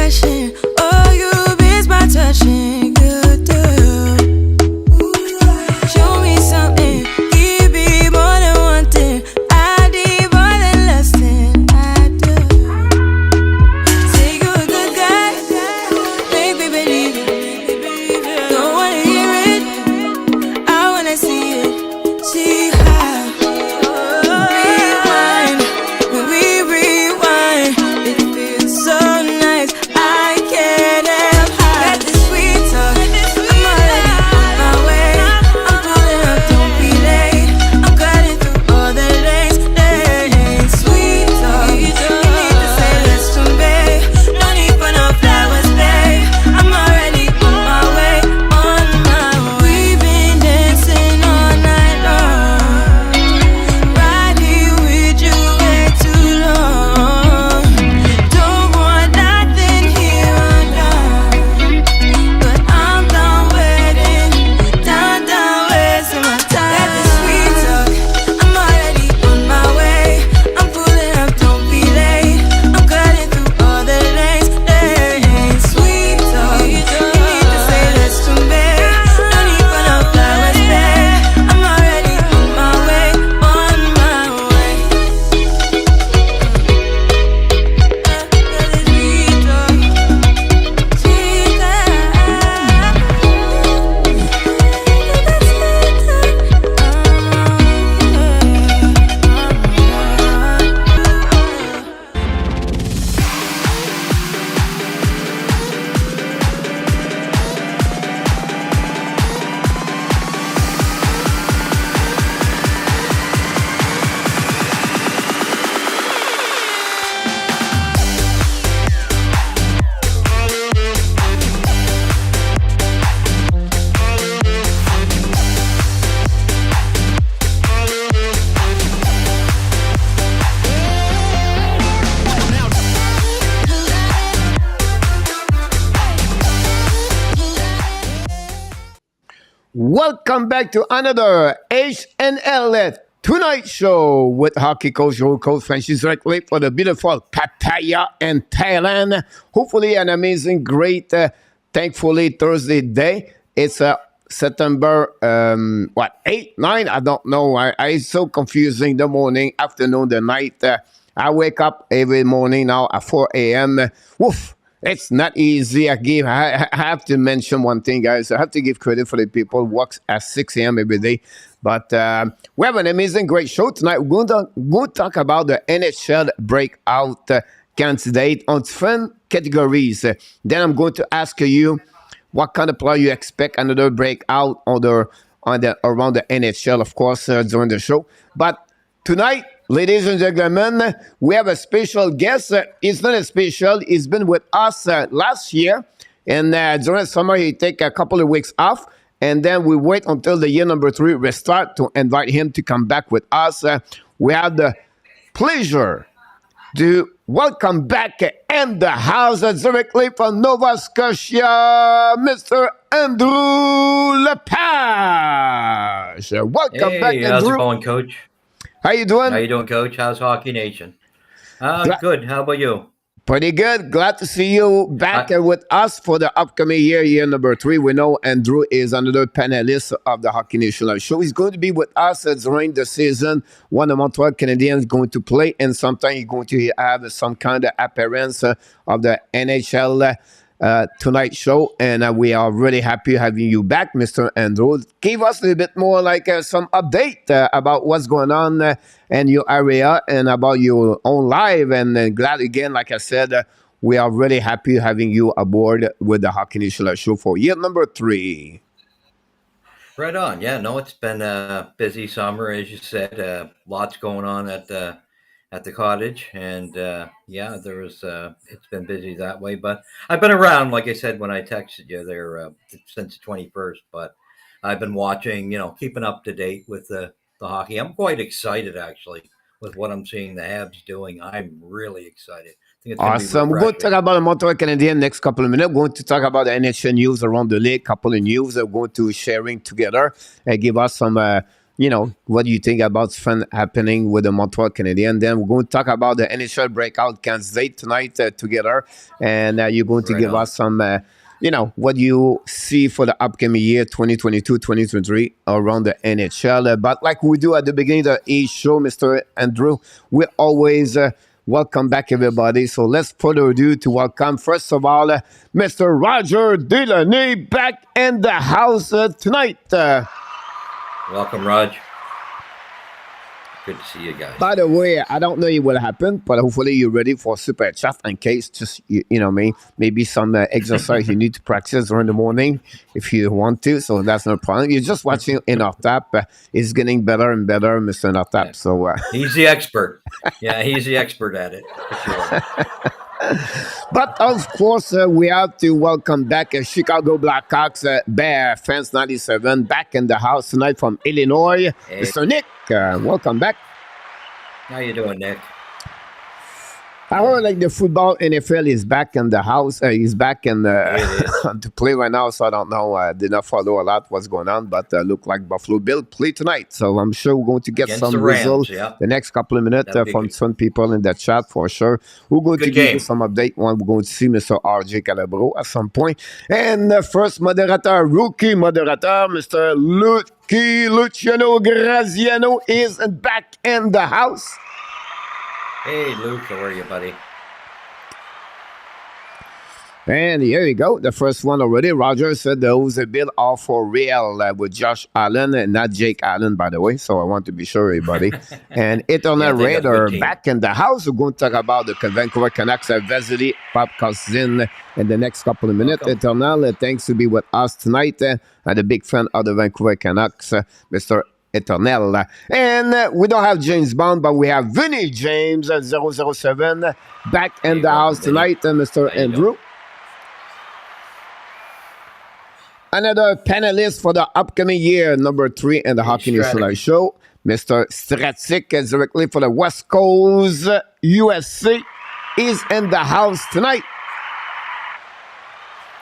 passion. Oh, you miss my touching. You do. Show me something. Give me more than one thing. I need more than less than I do. Say you're a good guy. Make me believe it. Don't wanna hear it. I wanna see it. See how. Rewind. When we rewind, it feels so nice. I can't help got this sweet talk. I'm already on my way. I'm pulling up, don't be late. I'm cutting through all the lanes. Sweet talk. You need to say less to me. No need for no flowers, babe. I'm already on my way, on my way. We've been dancing all night long. Right here with you way too long. Don't want nothing here or now. But I'm done waiting, done wasting my time. Got this sweet talk, I'm already on my way. I'm pulling up, don't be late. I'm cutting through all the lanes. Sweet talk, you need to say less to me. No need for no flowers, babe. I'm already on my way, on my way. Welcome back to another HNLTonight Show with hockey coach, your coach, Francis directly for the beautiful Pattaya in Thailand. Hopefully an amazing, great, thankfully Thursday day. It's September, 8, 9? I don't know. It's so confusing, the morning, afternoon, the night. I wake up every morning now at 4 a.m. Woof. It's not easy. I have to mention one thing, guys. I have to give credit for the people who work at 6 a.m. every day. But we have an amazing, great show tonight. We're going to talk about the NHL breakout candidate on different categories. Then I'm going to ask you what kind of player you expect another breakout around the NHL, of course, during the show. But tonight, ladies and gentlemen, we have a special guest. He's not a special. He's been with us last year. And during the summer, he take a couple of weeks off. And then we wait until the year number 3 restart to invite him to come back with us. We have the pleasure to welcome back in the house directly from Nova Scotia, Mr. Andrew Lepage. Welcome back, Andrew. How's it going, Coach? How you doing? How you doing, Coach? How's Hockey Nation? Good. How about you? Pretty good. Glad to see you back with us for the upcoming year number 3. We know Andrew is another panelist of the Hockey Nation Show. He's going to be with us during the season when the Montreal Canadiens is going to play, and sometime he's going to have some kind of appearance of the NHL Tonight Show, and we are really happy having you back, Mr. Andrew. Give us a little bit more some update about what's going on in your area and about your own life, and glad again, like I said, we are really happy having you aboard with the Hockey Nation Show for year number 3. Right on. Yeah, no, it's been a busy summer, as you said. Lots going on at the cottage, and yeah, there was it's been busy that way, but I've been around, like I said when I texted you there, since the 21st, but I've been watching, keeping up to date with the hockey. I'm quite excited, actually, with what I'm seeing the Habs doing. I'm really excited. Awesome. We're going to talk about the Montreal Canadiens next couple of minutes. We're going to talk about the NHL news around the league, couple of news. We're going to sharing together and give us some what do you think about fun happening with the Montreal Canadiens? Then we're going to talk about the NHL breakout candidate tonight together, and you're going to give us some, what you see for the upcoming year, 2022, 2023, around the NHL. But like we do at the beginning of each show, Mr. Andrew, we always welcome back everybody. So let's further ado to welcome, first of all, Mr. Roger Delaney back in the house tonight. Welcome, Raj. Good to see you guys. By the way, I don't know what will happen, but hopefully you're ready for super chat in case just, maybe some exercise you need to practice during the morning if you want to. So that's no problem. You're just watching in our tap. It's getting better and better, Mr. Nartap. Yeah. So he's the expert. Yeah, he's the expert at it. For sure. But of course, we have to welcome back Chicago Blackhawks Bear Fans 97 back in the house tonight from Illinois. Hey. Mr. Nick, welcome back. How you doing, Nick? I heard like the football NFL is back in the house. He's back in to play right now, so I don't know. Did not follow a lot what's going on, but look like Buffalo Bill play tonight. So I'm sure we're going to get against some results the next couple of minutes from some people in the chat for sure. We're going to give you some update when we're going to see Mr. RJ Calabro at some point. And the first rookie moderator, Mr. Luciano Graziano is back in the house. Hey, Luke, how are you, buddy? And here you go. The first one already. Roger said there was a bill all for real with Josh Allen and not Jake Allen, by the way. So I want to be sure, everybody. And Eternal Raider back in the house. We're going to talk about the Vancouver Canucks, Vasily Popkowski in the next couple of minutes. Welcome. Eternal, thanks to be with us tonight. And a big fan of the Vancouver Canucks, Mr. Eternal. And we don't have James Bond, but we have Vinny James 007 back in the house tonight, Mr. Andrew. Another panelist for the upcoming year, number 3 in the Hockey News Tonight Show, Mr. Stratic, directly for the West Coast USA, is in the house tonight.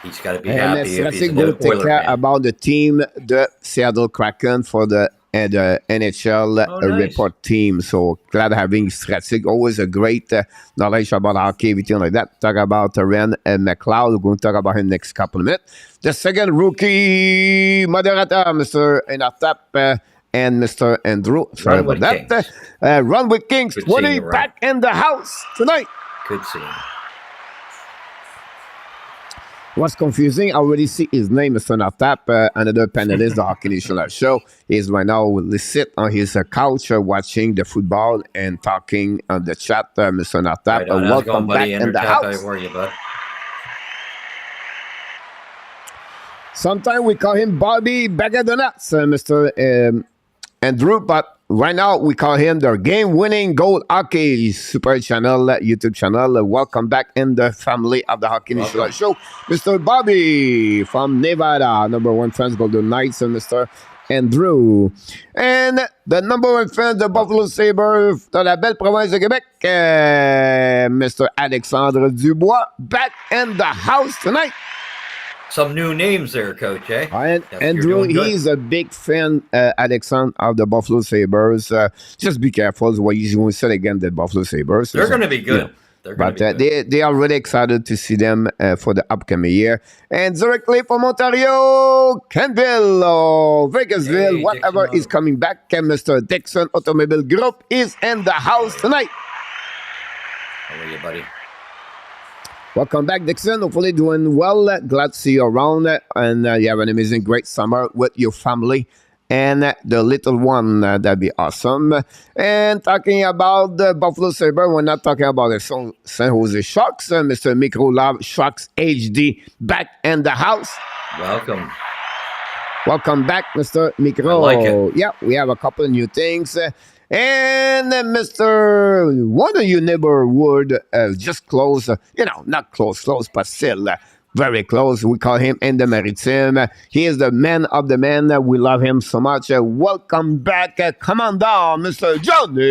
He's got to be happy if he's going to take care about the team, the Seattle Kraken, for the NHL report team. So glad having Stratic. Always a great knowledge about hockey, everything like that. Talk about Ren and McLeod. We're going to talk about him next couple of minutes. The second rookie moderator, Mr. Enartap and Mr. Andrew. Sorry about that. Run with Kings. 20 back in the house tonight. Good seeing you. What's confusing, I already see his name, Mr. Nartap, another panelist, the Hockey News Tonight Show. He's right now sit on his couch watching the football and talking on the chat, Mr. Nartap. Welcome back in the house. How are you, bud? Sometimes we call him Bobby Bagger the Nuts, Mr. Andrew, but right now we call him the game-winning Gold Hockey Super Channel, YouTube channel. Welcome back in the family of the Hockey News Show, Mr. Bobby from Nevada, number 1 fans Golden Knights, and Mr. Andrew. And the number 1 fan, the Buffalo Sabres, de la belle province de Québec, Mr. Alexandre Dubois, back in the house tonight. Some new names there, Coach, eh? And Andrew, he's a big fan, Alexandre, of the Buffalo Sabres. Just be careful what you're going to say again, the Buffalo Sabres. They're going to be good. But they are really excited to see them for the upcoming year. And directly from Ontario, Kenville or Vegasville, whatever is coming back, Mr. DIXON Automobile Group is in the house tonight. How are you, buddy? Welcome back, Dixon. Hopefully doing well. Glad to see you around. And you have an amazing, great summer with your family and the little one. That'd be awesome. And talking about the Buffalo Sabres, we're not talking about the San Jose Sharks. Mr. Micro Love Sharks HD back in the house. Welcome. Welcome back, Mr. Micro. I like it. Yeah, we have a couple of new things. And Mr. One of you neighborhood just close, not close, but still very close. We call him in the Maritime. He is the man of the men. We love him so much. Welcome back, Commander, Mr. Johnny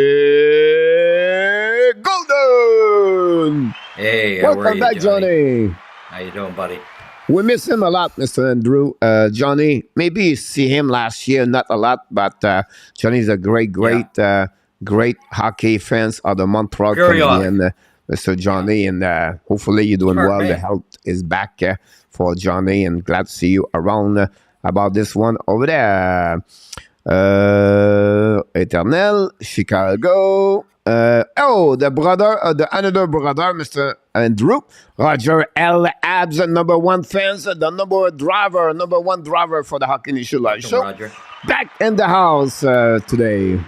Golden. Hey, welcome back, Johnny? How you doing, buddy? We miss him a lot, Mr. Andrew. Johnny, maybe you see him last year, not a lot, but Johnny's a great hockey fans of the Montreal Very Canadiens, Mr. Johnny, and hopefully you're doing Smart well. man. The health is back for Johnny, and glad to see you around about this one over there. Eternel, Chicago. The brother, another brother, Mr. Andrew, Roger L. Abs, number one fans, the number one driver for the Hockey Nation Live Show. Roger. Back in the house today.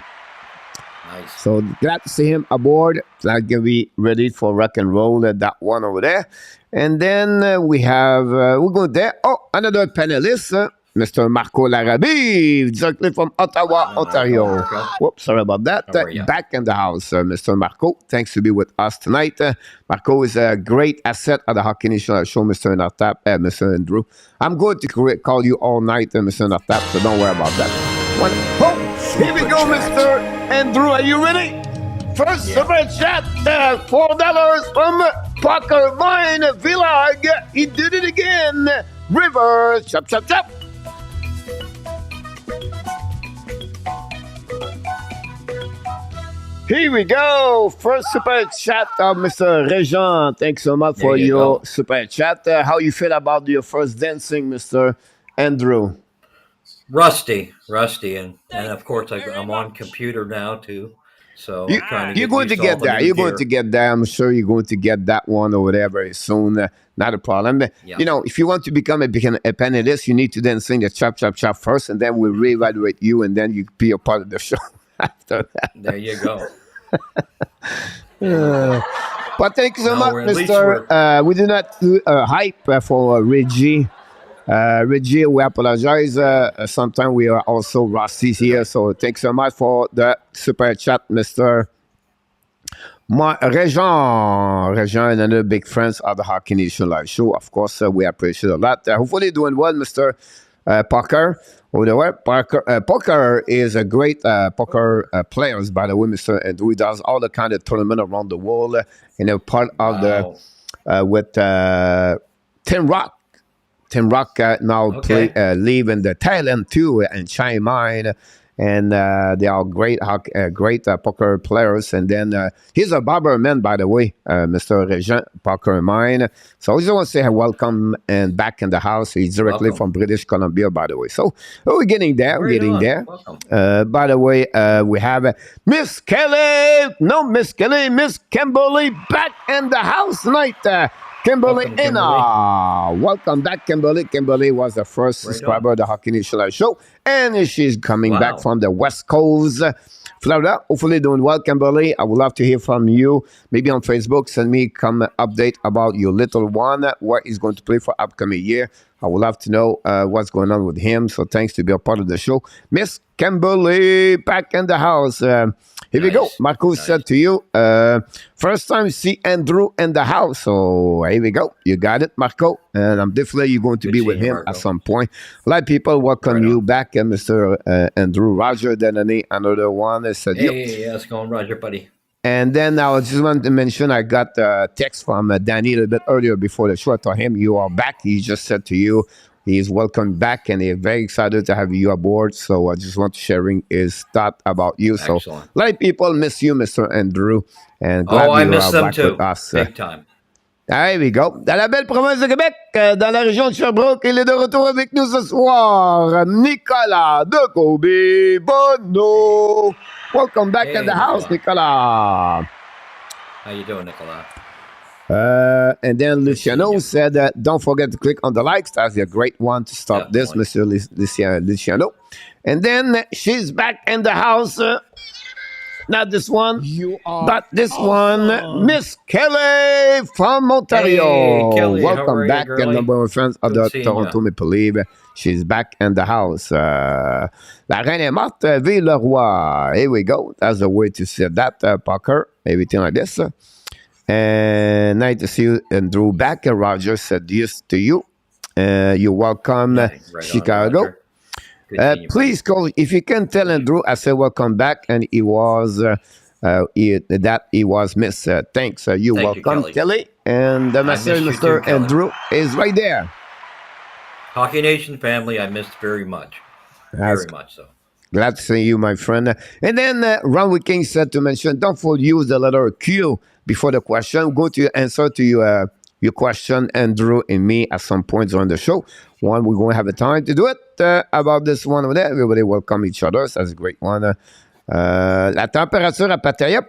Nice. So glad to see him aboard. Glad to be ready for rock and roll. That one over there. And then we have, we'll go there. Oh, another panelist, Mr. Marco Larabie, directly from Ottawa, Ontario. Marco. Whoops, sorry about that. How are you? Back in the house, Mr. Marco. Thanks to be with us tonight. Marco is a great asset at the Hockey Nation Show, Mr. Mr. Andrew. I'm going to call you all night, Mr. Nartap, so don't worry about that. Here we go, Mr. Andrew. Are you ready? First super chat, $4 from Parker Mine Villag. He did it again. River, chop, chop, chop. Here we go. First super chat of Mr. Regent. Thanks so much for your super chat. How you feel about your first dancing, Mr. Andrew? Rusty, and of course I'm on computer now too. So you're going to get that. You're going to get that. I'm sure you're going to get that one over there very soon. Not a problem. Yeah. You know, if you want to become a panelist, you need to then sing the chop, chop, chop first, and then we'll reevaluate you, and then you be a part of the show after that. There you go. But thank you so much, Mr. We do not do hype for Reggie. Reggie, we apologize. Sometimes we are also rusty here, so thanks so much for the super chat, Mr. Regent, and another big friends of the Hockey Nation Live Show. Of course, we appreciate a lot. Hopefully doing well, Mr. Parker. Parker is a great poker player, by the way, Mr. And he does all the kind of tournament around the world. And a part of the with Tim Rock. Tim Rock now live in the Thailand too, and Chiang Mai, and they are great poker players. And then he's a barber man, by the way, Mr. Regent Parker Mine. So I just want to say welcome and back in the house. He's directly from British Columbia, by the way. So we're getting there. By the way, we have Miss Kelly. No, Miss Kelly. Miss Kimberly back in the house tonight. Kimberly Inna. Welcome back, Kimberly. Kimberly was the first subscriber of the Hockey Nation Live Show, and she's coming back from the West Coast, Florida. Hopefully doing well, Kimberly. I would love to hear from you. Maybe on Facebook, send me come update about your little one, what he's going to play for upcoming year. I would love to know what's going on with him. So thanks to be a part of the show. Miss Kimberly back in the house. Here we go. Marco said to you, first time see Andrew in the house. So here we go. You got it, Marco. And I'm definitely you're going to be with him at some point. A lot of people welcome you back, Mr. Andrew. Roger, DELANEY, another one. Said, hey, how's it going, Roger, buddy? And then I just want to mention I got a text from Danny a little bit earlier before the show. I told him you are back. He just said to you, he's welcome back and he's very excited to have you aboard. So I just want to sharing his thought about you. Excellent. So a lot of people miss you, Mr. Andrew. And glad I you miss are them back too. with us. Big time. There we go. Dans la belle province de Québec, dans la région de Sherbrooke, il est de retour avec nous ce soir, Nicolas de Kobe Bono. Welcome back in the house, Nicolas. How you doing, Nicolas? And then Luciano said that don't forget to click on the likes. That's a great one to start this, Mr. Luciano. And then she's back in the house. Not this one, but this one, Miss Kelly from Ontario. Hey, Kelly, welcome back, and number one friends of the Toronto Maple Leaf. She's back in the house. La reine est morte, vive le roi. Here we go. That's the way to say that, Parker. Everything like this. And nice to see you, Andrew back. Roger said yes to you. You're welcome, Chicago. Please call if you can tell Andrew I said welcome back, and he was he was missed. Thanks. You're welcome, Kelly. And the message, Mr. Andrew, is right there. Hockey Nation family, I missed very much. Very much so. Glad to see you, my friend. And then Ron Wicking said to mention, don't forget use the letter Q before the question. Go to answer to your question, Andrew and me, at some point during the show. One, we're going to have a time to do it about this one over there. Everybody welcome each other. So that's a great one. La température à Pattaya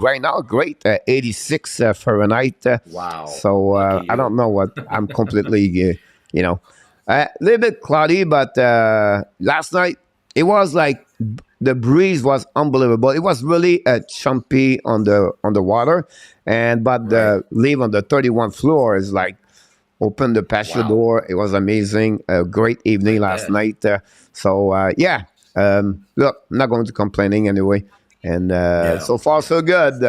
right now, great, 86 Fahrenheit. Wow. So I don't know what, I'm completely, a little bit cloudy, but last night, it was like the breeze was unbelievable. It was really chumpy on the water, but the live on the 31st floor is like open the patio door. It was amazing. A great evening last night. Look, I'm not going to complaining anyway. And so far so good.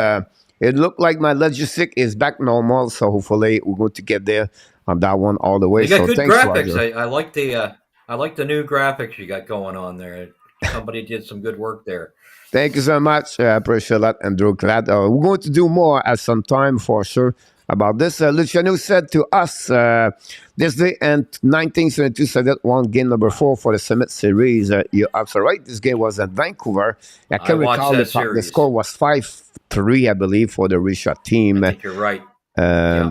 It looked like my logistic is back normal, so hopefully we're going to get there on that one all the way. You got so good thanks, graphics. Roger. I like the new graphics you got going on there. Somebody did some good work there. Thank you so much. I appreciate that, Andrew. Glad. We're going to do more at some time for sure about this. Luciano said to us this day in 1972, Soviet won game number 4 for the Summit Series. You're absolutely right. This game was at Vancouver. I can recall the score was 5-3, I believe, for the Russia team. I think you're right.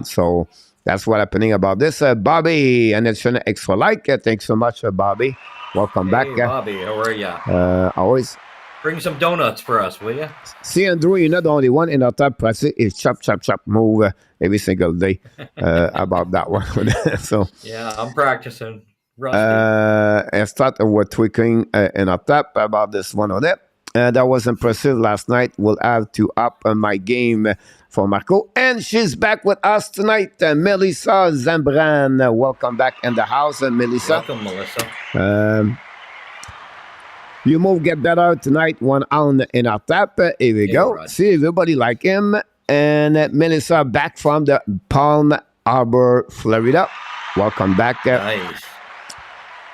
So that's what happening about this. Bobby, and it's an extra like. Thanks so much, Bobby. Welcome back. Bobby, how are you? Always. Bring some donuts for us, will you? See, Andrew, you're not the only one in our top practice is chop, chop, chop, move every single day about that one. So yeah, I'm practicing. Rusty. And start with tweaking in our top about this one or that. That was impressive last night. We'll have to up my game for Marco. And she's back with us tonight, Melissa Zambran. Welcome back in the house, Melissa. Welcome, Melissa. You move get better tonight, one on in our tap. Here we go. Rod. See, everybody like him. And Melissa back from the Palm Harbor, Florida. Welcome back. Nice.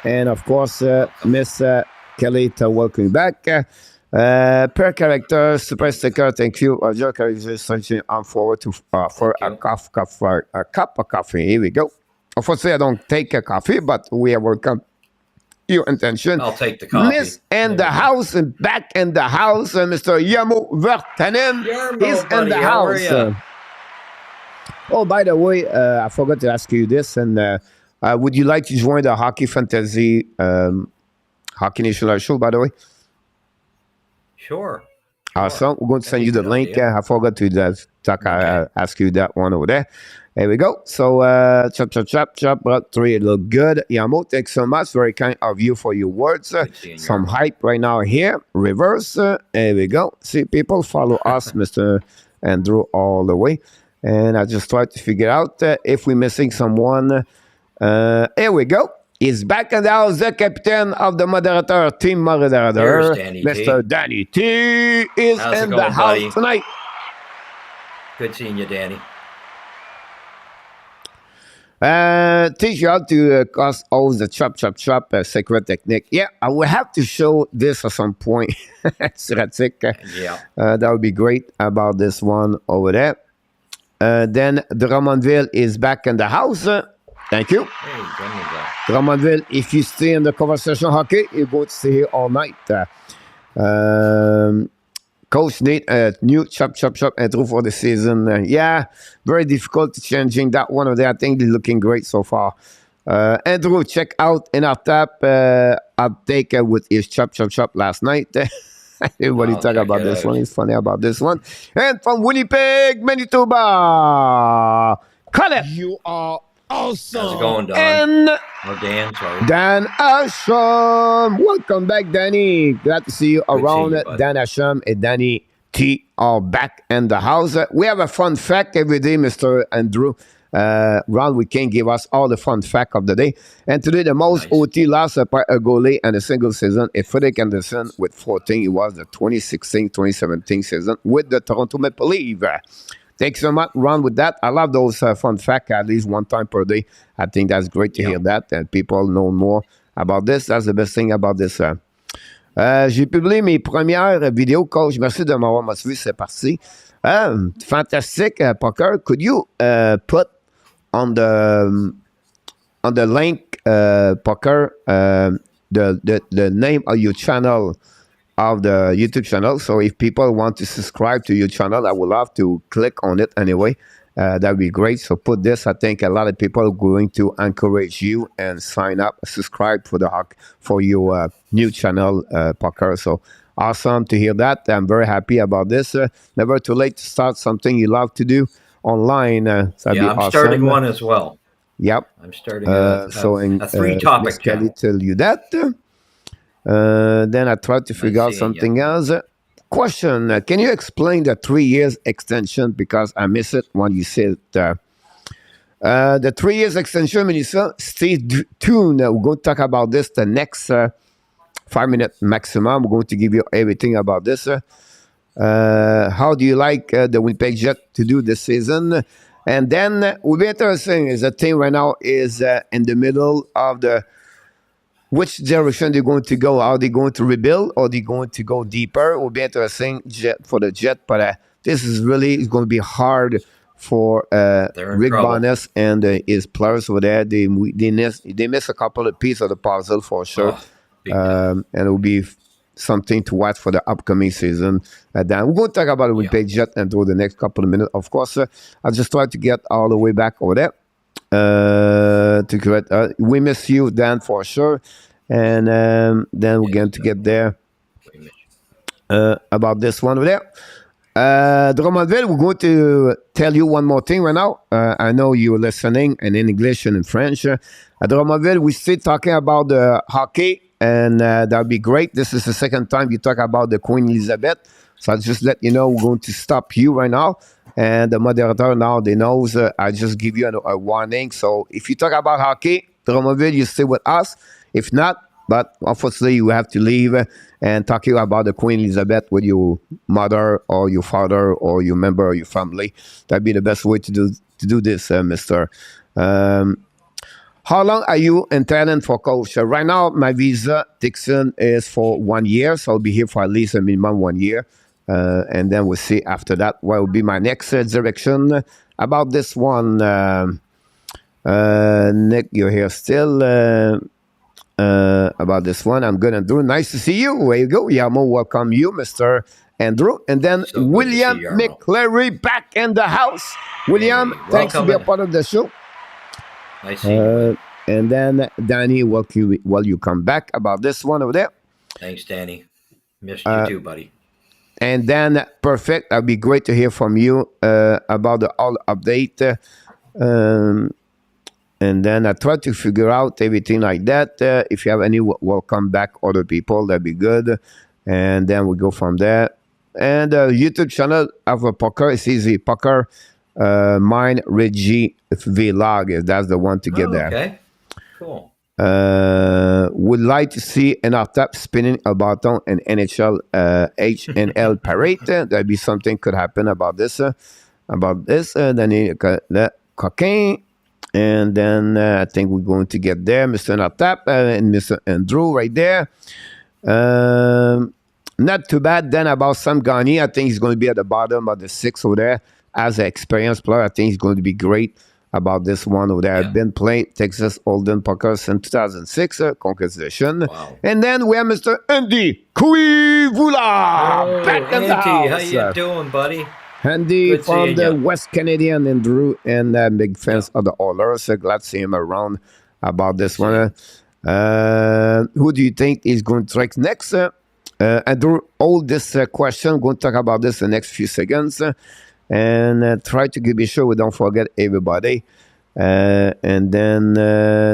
And of course, Miss Kelly, welcome back. Per character, super sticker, thank you. Your character, I'm forward to for a cup of coffee. Here we go. Unfortunately, I don't take a coffee, but we are welcome. Your intention. I'll take the coffee. Miss in the house and back in the house. Mr. Yamo Vertanen is in the house. Oh, by the way, I forgot to ask you this. And would you like to join the Hockey Fantasy Hockey Nation Show, by the way? Sure. Awesome. We're going to send you the link. I forgot to ask you that one over there. There we go. So, chop, 3, it look good. Yamo, thanks so much. Very kind of you for your words. Some hype right now here. Reverse. There we go. See, people follow us, Mr. Andrew, all the way. And I just tried to figure out if we're missing someone. Here we go. He's back in the house, the captain of the moderator, team moderator, Mr. Danny T is in the house tonight. Good seeing you, Danny. Teach you how to cause all the chop, secret technique. Yeah, I will have to show this at some point. Yeah. That would be great about this one over there. Then Drummondville is back in the house. Thank you. Hey, Drummondville, if you stay in the conversation hockey, you're going to stay here all night. Coach Nate, new chop intro for the season. Yeah, very difficult changing that one over there. I think they're looking great so far. Andrew, check out in our tap uptake with his chop last night. Everybody talk about this one. It's funny about this one. And from Winnipeg, Manitoba, Colette. You are awesome. How's it going, Don? And Dan, sorry. Dan Asham. Welcome back, Danny. Glad to see you around. Dan Asham and Danny T are back in the house. We have a fun fact every day, Mr. Andrew. Ron, we can give us all the fun fact of the day. And today, the most OT lost by a goalie in a single season is Frederick Anderson with 14. It was the 2016-2017 season with the Toronto Maple Leafs. Thanks so much, Ron, with that. I love those fun facts at least one time per day. I think that's great to hear that, and people know more about this. That's the best thing about this. J'ai publié mes premières vidéos, coach. Merci de m'avoir motivé, c'est parti. Fantastic, Poker. Could you put on the link Poker, the name of your channel, of the YouTube channel. So if people want to subscribe to your channel, I would love to click on it anyway. That'd be great. So put this. I think a lot of people are going to encourage you and sign up, subscribe for your new channel, Poker. So awesome to hear that. I'm very happy about this. Never too late to start something you love to do online. So yeah, I'm awesome. starting one as well. Yep. I'm starting a 3-topic Kelly channel. tell you that. Then I tried to figure out something else. Question: can you explain the 3 years extension? Because I missed it when you said the 3 years extension. Melissa, stay tuned. We're going to talk about this the next 5 minutes maximum. We're going to give you everything about this. How do you like the Winnipeg Jets to do this season? And then will be interesting is the team right now is in the middle of the which direction they're going to go. Are they going to rebuild or are they going to go deeper? It will be interesting for the Jet, but this is really going to be hard for Rick Barnes and his players over there. They miss a couple of pieces of the puzzle for sure, and it will be something to watch for the upcoming season. Then we're going to talk about the Winnipeg Jet and through the next couple of minutes. Of course, I just tried to get all the way back over there. To correct, we miss you, Dan, for sure. And then we're going to get there about this one over there. Drummondville, we're going to tell you one more thing right now. I know you're listening in English and in French. At Drummondville, we're still talking about the hockey. And that'll be great. This is the second time you talk about the Queen Elizabeth. So I'll just let you know we're going to stop you right now. And the moderator now, they knows I just give you a warning. So if you talk about hockey, Drummondville, you stay with us. If not, but unfortunately you have to leave and talk you about the Queen Elizabeth with your mother or your father or your member of your family. That'd be the best way to do this, mister. How long are you in Thailand for, coach? Right now, my visa, DIXON, is for 1 year. So I'll be here for at least a minimum 1 year. And then we'll see after that what will be my next direction. About this one, Nick, you're here still. About this one, I'm good, Andrew. Nice to see you. Where you go? Yamo, welcome you, Mr. Andrew. And then So William McCleary back in the house. William, thanks to be a part of the show. Nice seeing you. And then Danny, while you come back about this one over there. Thanks, Danny. Missed you too, buddy. And then, perfect. That'd be great to hear from you about the all update. And then I try to figure out everything like that. If you have any, welcome back other people. That'd be good. And then we go from there. And the YouTube channel of a Poker, it's easy. Poker, mine, Reggie Vlog, if that's the one to get there. Okay, cool. Would like to see an top spinning a button in NHL HNL parade. That'd be something could happen about this. Then cocaine. And then I think we're going to get there. Mr. Natap and Mr. Andrew right there. Not too bad. Then about Sam Gagné, I think he's going to be at the bottom of the 6 over there. As an experienced player, I think he's going to be great about this one over there. Yeah. I've been playing Texas Hold'em Poker since 2006, conclusion. Wow. And then we have Mr. Andy Kuivula back in the house. How you doing, buddy? Andy from the West Canadian and Drew and big fans of the Oilers. So glad to see him around about this one. Who do you think is going to strike next? Andrew, all this question, I'm going to talk about this in the next few seconds. And try to be sure we don't forget everybody. And then,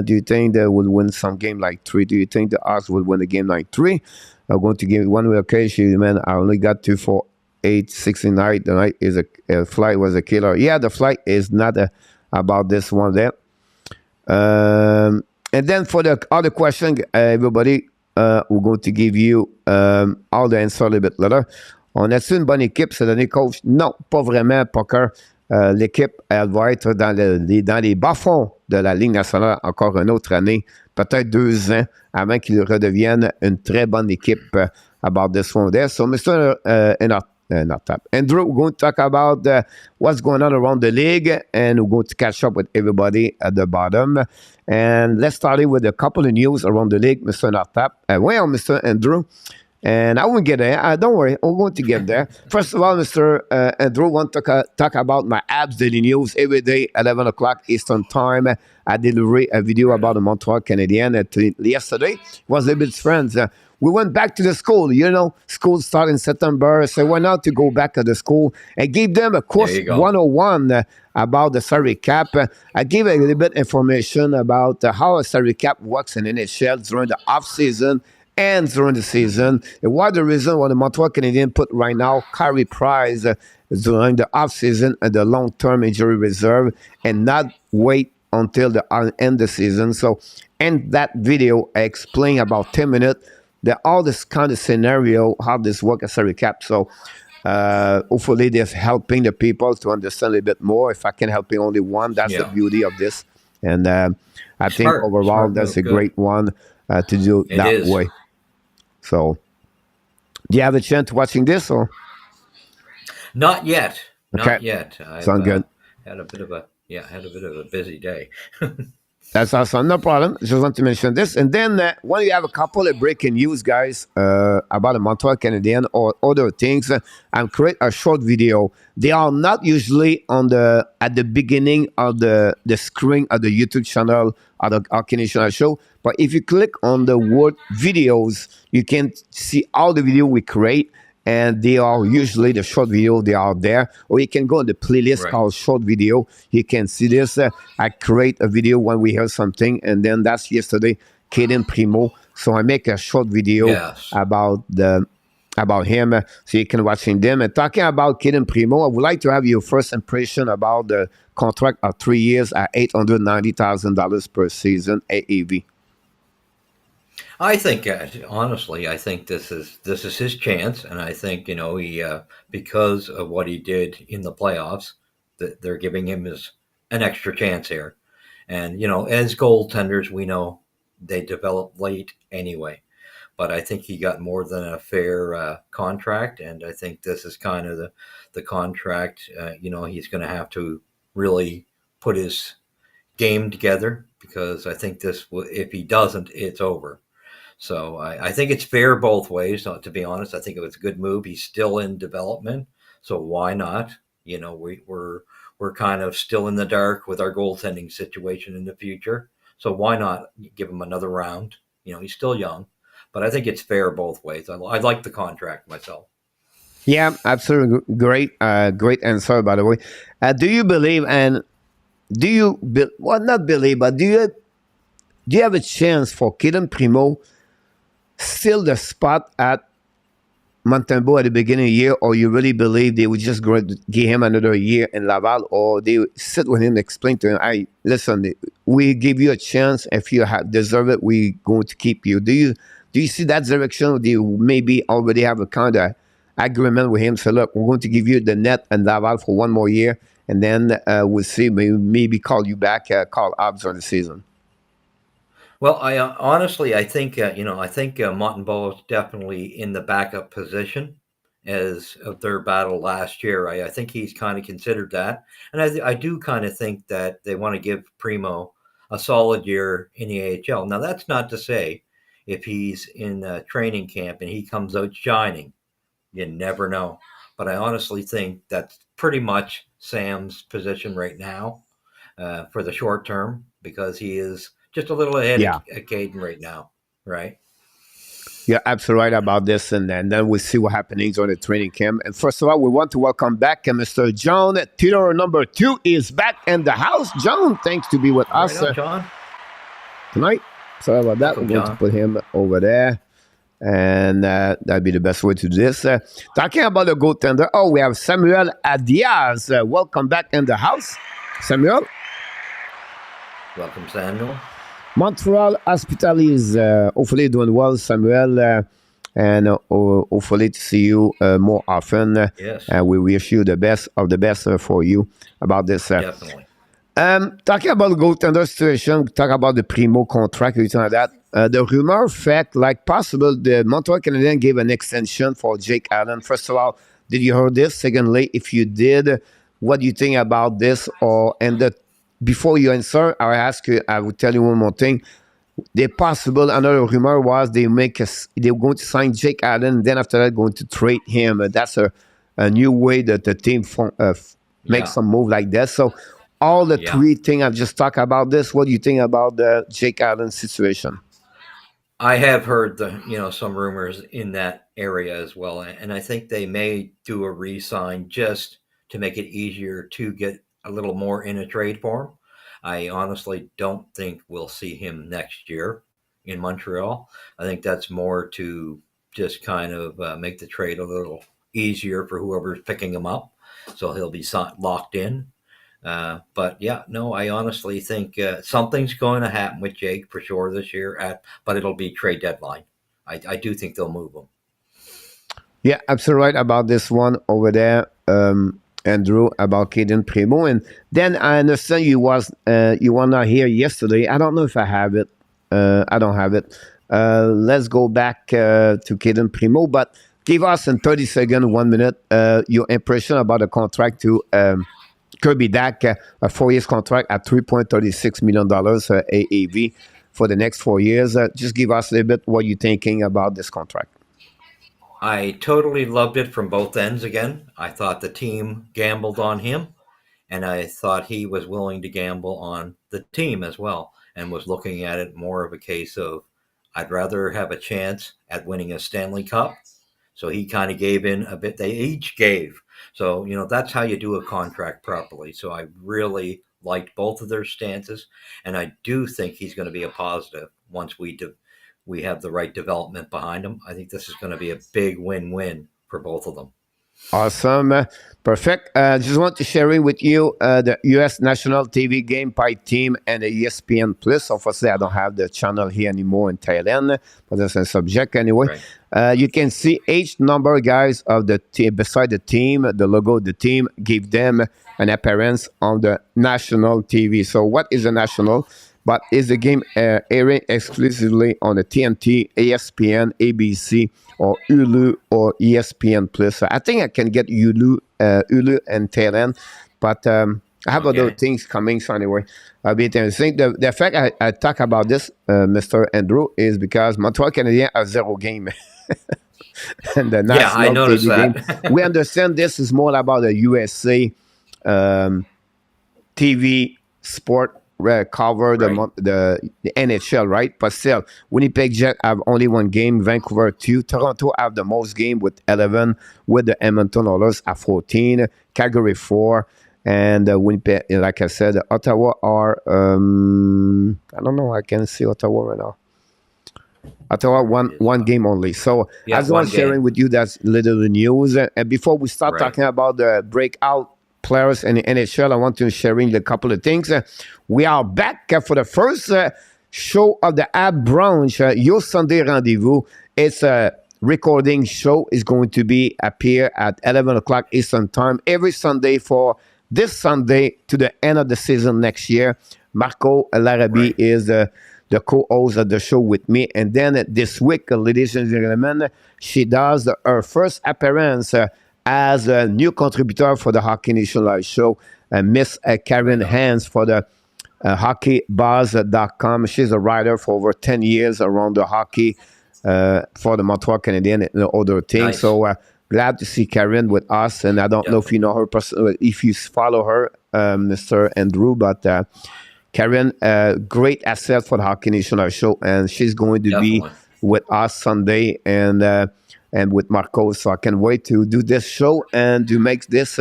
do you think they will win some game like 3? Do you think the Arcs will win a game like 3? I'm going to give one occasion, man. I only got 2 for 869. The night is a flight was a killer. Yeah, the flight is not about this one there. And then for the other question, everybody, we're going to give you all the answers a little bit later. On a-tu une bonne équipe cette année, coach? Non, pas vraiment, Poker. L'équipe, elle va être dans les bas-fonds de la Ligue nationale encore une autre année, peut-être 2 ans, avant qu'ils redeviennent une très bonne équipe about this one there. So, Mr. not tap. Andrew, we're going to talk about what's going on around the league, and we're going to catch up with everybody at the bottom. And let's start it with a couple of news around the league, Mr. Not Tap. Well, Mr. Andrew, and I won't get there. Don't worry, we're going to get there. First of all, Mr. Andrew, want to talk about my Abs Daily News every day, 11 o'clock Eastern Time. I delivered a video about the Montreal Canadiens yesterday. It was with his friends. We went back to the school. You know, school started in September, so why not to go back to the school and give them a course 101 about the salary cap. I gave a little bit information about how a salary cap works in NHL during the off season and during the season. And what the reason why the Montreal Canadiens put right now carry prize during the off season and the long-term injury reserve, and not wait until the end of the season. So in that video, I explain about 10 minutes all this kind of scenario, how this works as a recap. So hopefully this helping the people to understand a little bit more. If I can help you only one, that's the beauty of this. And I think overall that's a great one to do that way. So do you have a chance watching this or? Not yet. Okay. Not yet. Sound good. Had a bit of a busy day. That's awesome. No problem. Just want to mention this. And then when you have a couple of breaking news, guys, about the Montreal Canadiens or other things, I'm create a short video. They are not usually at the beginning of the screen of the YouTube channel of the HNLTonight Show. But if you click on the word videos, you can see all the video we create. And they are usually the short video, they are there. Or you can go on the playlist called short video. You can see this. I create a video when we hear something. And then that's yesterday, Kaden Primo. So I make a short video about him. So you can watch them. And talking about Kaden Primo, I would like to have your first impression about the contract of 3 years at $890,000 per season AAV. I think, honestly, I think this is his chance, and I think he because of what he did in the playoffs, that they're giving him an extra chance here. And as goaltenders, we know they develop late anyway, but I think he got more than a fair contract, and I think this is kind of the contract. He's going to have to really put his game together, because I think if he doesn't, it's over. So I think it's fair both ways. To be honest, I think it was a good move. He's still in development, so why not? We're kind of still in the dark with our goaltending situation in the future, so why not give him another round? He's still young, but I think it's fair both ways. I like the contract myself. Yeah, absolutely great answer, by the way. Do you believe, and do you not believe, but do you have a chance for Kaden Primo still the spot at Montembeault at the beginning of the year, or you really believe they would just go give him another year in Laval, or they sit with him and explain to him, listen, we give you a chance. If you deserve it, we're going to keep you. Do you see that direction, or do you maybe already have a kind of agreement with him? So look, we're going to give you the net and Laval for one more year, and then we'll see, maybe call you back, call Abs on the season. Well, I honestly, I think Montembeault is definitely in the backup position as of their battle last year. I think he's kind of considered that, and I do kind of think that they want to give Primo a solid year in the AHL. Now, that's not to say if he's in training camp and he comes out shining, you never know. But I honestly think that's pretty much Sam's position right now for the short term, because he is just a little ahead of Caden right now, right? You're absolutely right about this, and then we'll see what happens on the training camp. And first of all, we want to welcome back Mr. John Tudor, number 2, is back in the house. John, thanks to be with us John. Tonight. Sorry about that. We're going to put him over there, and that'd be the best way to do this. Talking about the goaltender, we have Samuel Adiaz. Welcome back in the house, Samuel. Welcome, Samuel. Montreal Hospital is hopefully doing well, Samuel, and hopefully to see you more often. Yes. We wish you the best of the best for you about this. Definitely. Talking about the goaltender situation, talk about the Primo contract, everything like that. The rumor fact, like possible, the Montreal Canadiens gave an extension for Jake Allen. First of all, Did you hear this? Secondly, if you did, what do you think about this? Before you answer, I will tell you one more thing. The possible another rumor was they're going to sign Jake Allen, then after that going to trade him. That's a new way that the team makes some move like that. So all the three things I've just talked about this. What do you think about the Jake Allen situation? I have heard some rumors in that area as well, and I think they may do a re-sign just to make it easier to get a little more in a trade for him. I honestly don't think we'll see him next year in Montreal. I think that's more to just kind of make the trade a little easier for whoever's picking him up, so he'll be locked in. But yeah, no, I honestly think something's going to happen with Jake for sure this year, but it'll be trade deadline. I do think they'll move him. Yeah, absolutely right about this one over there, Andrew, about Caden Primo. And then I understand you were not here yesterday. I don't know if I have it. I don't have it. Let's go back to Caden Primo, but give us in 30 seconds, 1 minute, your impression about the contract to Kirby Dach, a 4-year contract at $3.36 million AAV for the next 4 years. Just give us a little bit what you're thinking about this contract. I totally loved it from both ends again. I thought the team gambled on him, and I thought he was willing to gamble on the team as well, and was looking at it more of a case of, I'd rather have a chance at winning a Stanley Cup. So he kind of gave in a bit. They each gave. So, that's how you do a contract properly. So I really liked both of their stances, and I do think he's going to be a positive once we have the right development behind him. I think this is going to be a big win-win for both of them. Awesome. Perfect. Just want to share with you the U.S. National TV game by team and the ESPN Plus. Obviously, I don't have the channel here anymore in Thailand, but that's a subject anyway. Right. You can see each number, guys, of the team beside the team, the logo of the team, give them an appearance on the national TV. So what is a national? But is the game airing exclusively on the TNT, ESPN, ABC, or Hulu or ESPN Plus? I think I can get Hulu and Thailand, but I have other things coming. So anyway, I'll be interesting. The fact I talk about this, Mr. Andrew, is because Montreal Canadiens have 0 game. And the national I noticed TV that. game. We understand this is more about the USA TV sport. Cover the NHL, right? But still, Winnipeg Jets have only 1 game, Vancouver 2, Toronto have the most game with 11, with the Edmonton Oilers at 14, Calgary 4, and Winnipeg, like I said, Ottawa are, I don't know, I can see Ottawa right now. Ottawa one game only. So I just want sharing with you that's little news. And before we start talking about the breakout players in the NHL, I want to share a couple of things. We are back for the first show of the App Branch, your Sunday rendezvous. It's a recording show. It's going to appear at 11 o'clock Eastern Time every Sunday for this Sunday to the end of the season next year. Marco Larrabee is the co-host of the show with me. And then this week, ladies and gentlemen, she does her first appearance as a new contributor for the Hockey Nation Live Show, Miss Karen Hans for the hockeybuzz.com. She's a writer for over 10 years around the hockey for the Montreal Canadiens and other things. Nice. So glad to see Karen with us. And I don't know if you know her personally, if you follow her, Mr. Andrew, but Karen, great asset for the Hockey Nation Live Show. And she's going to be with us Sunday and with Marco. So I can't wait to do this show and to make this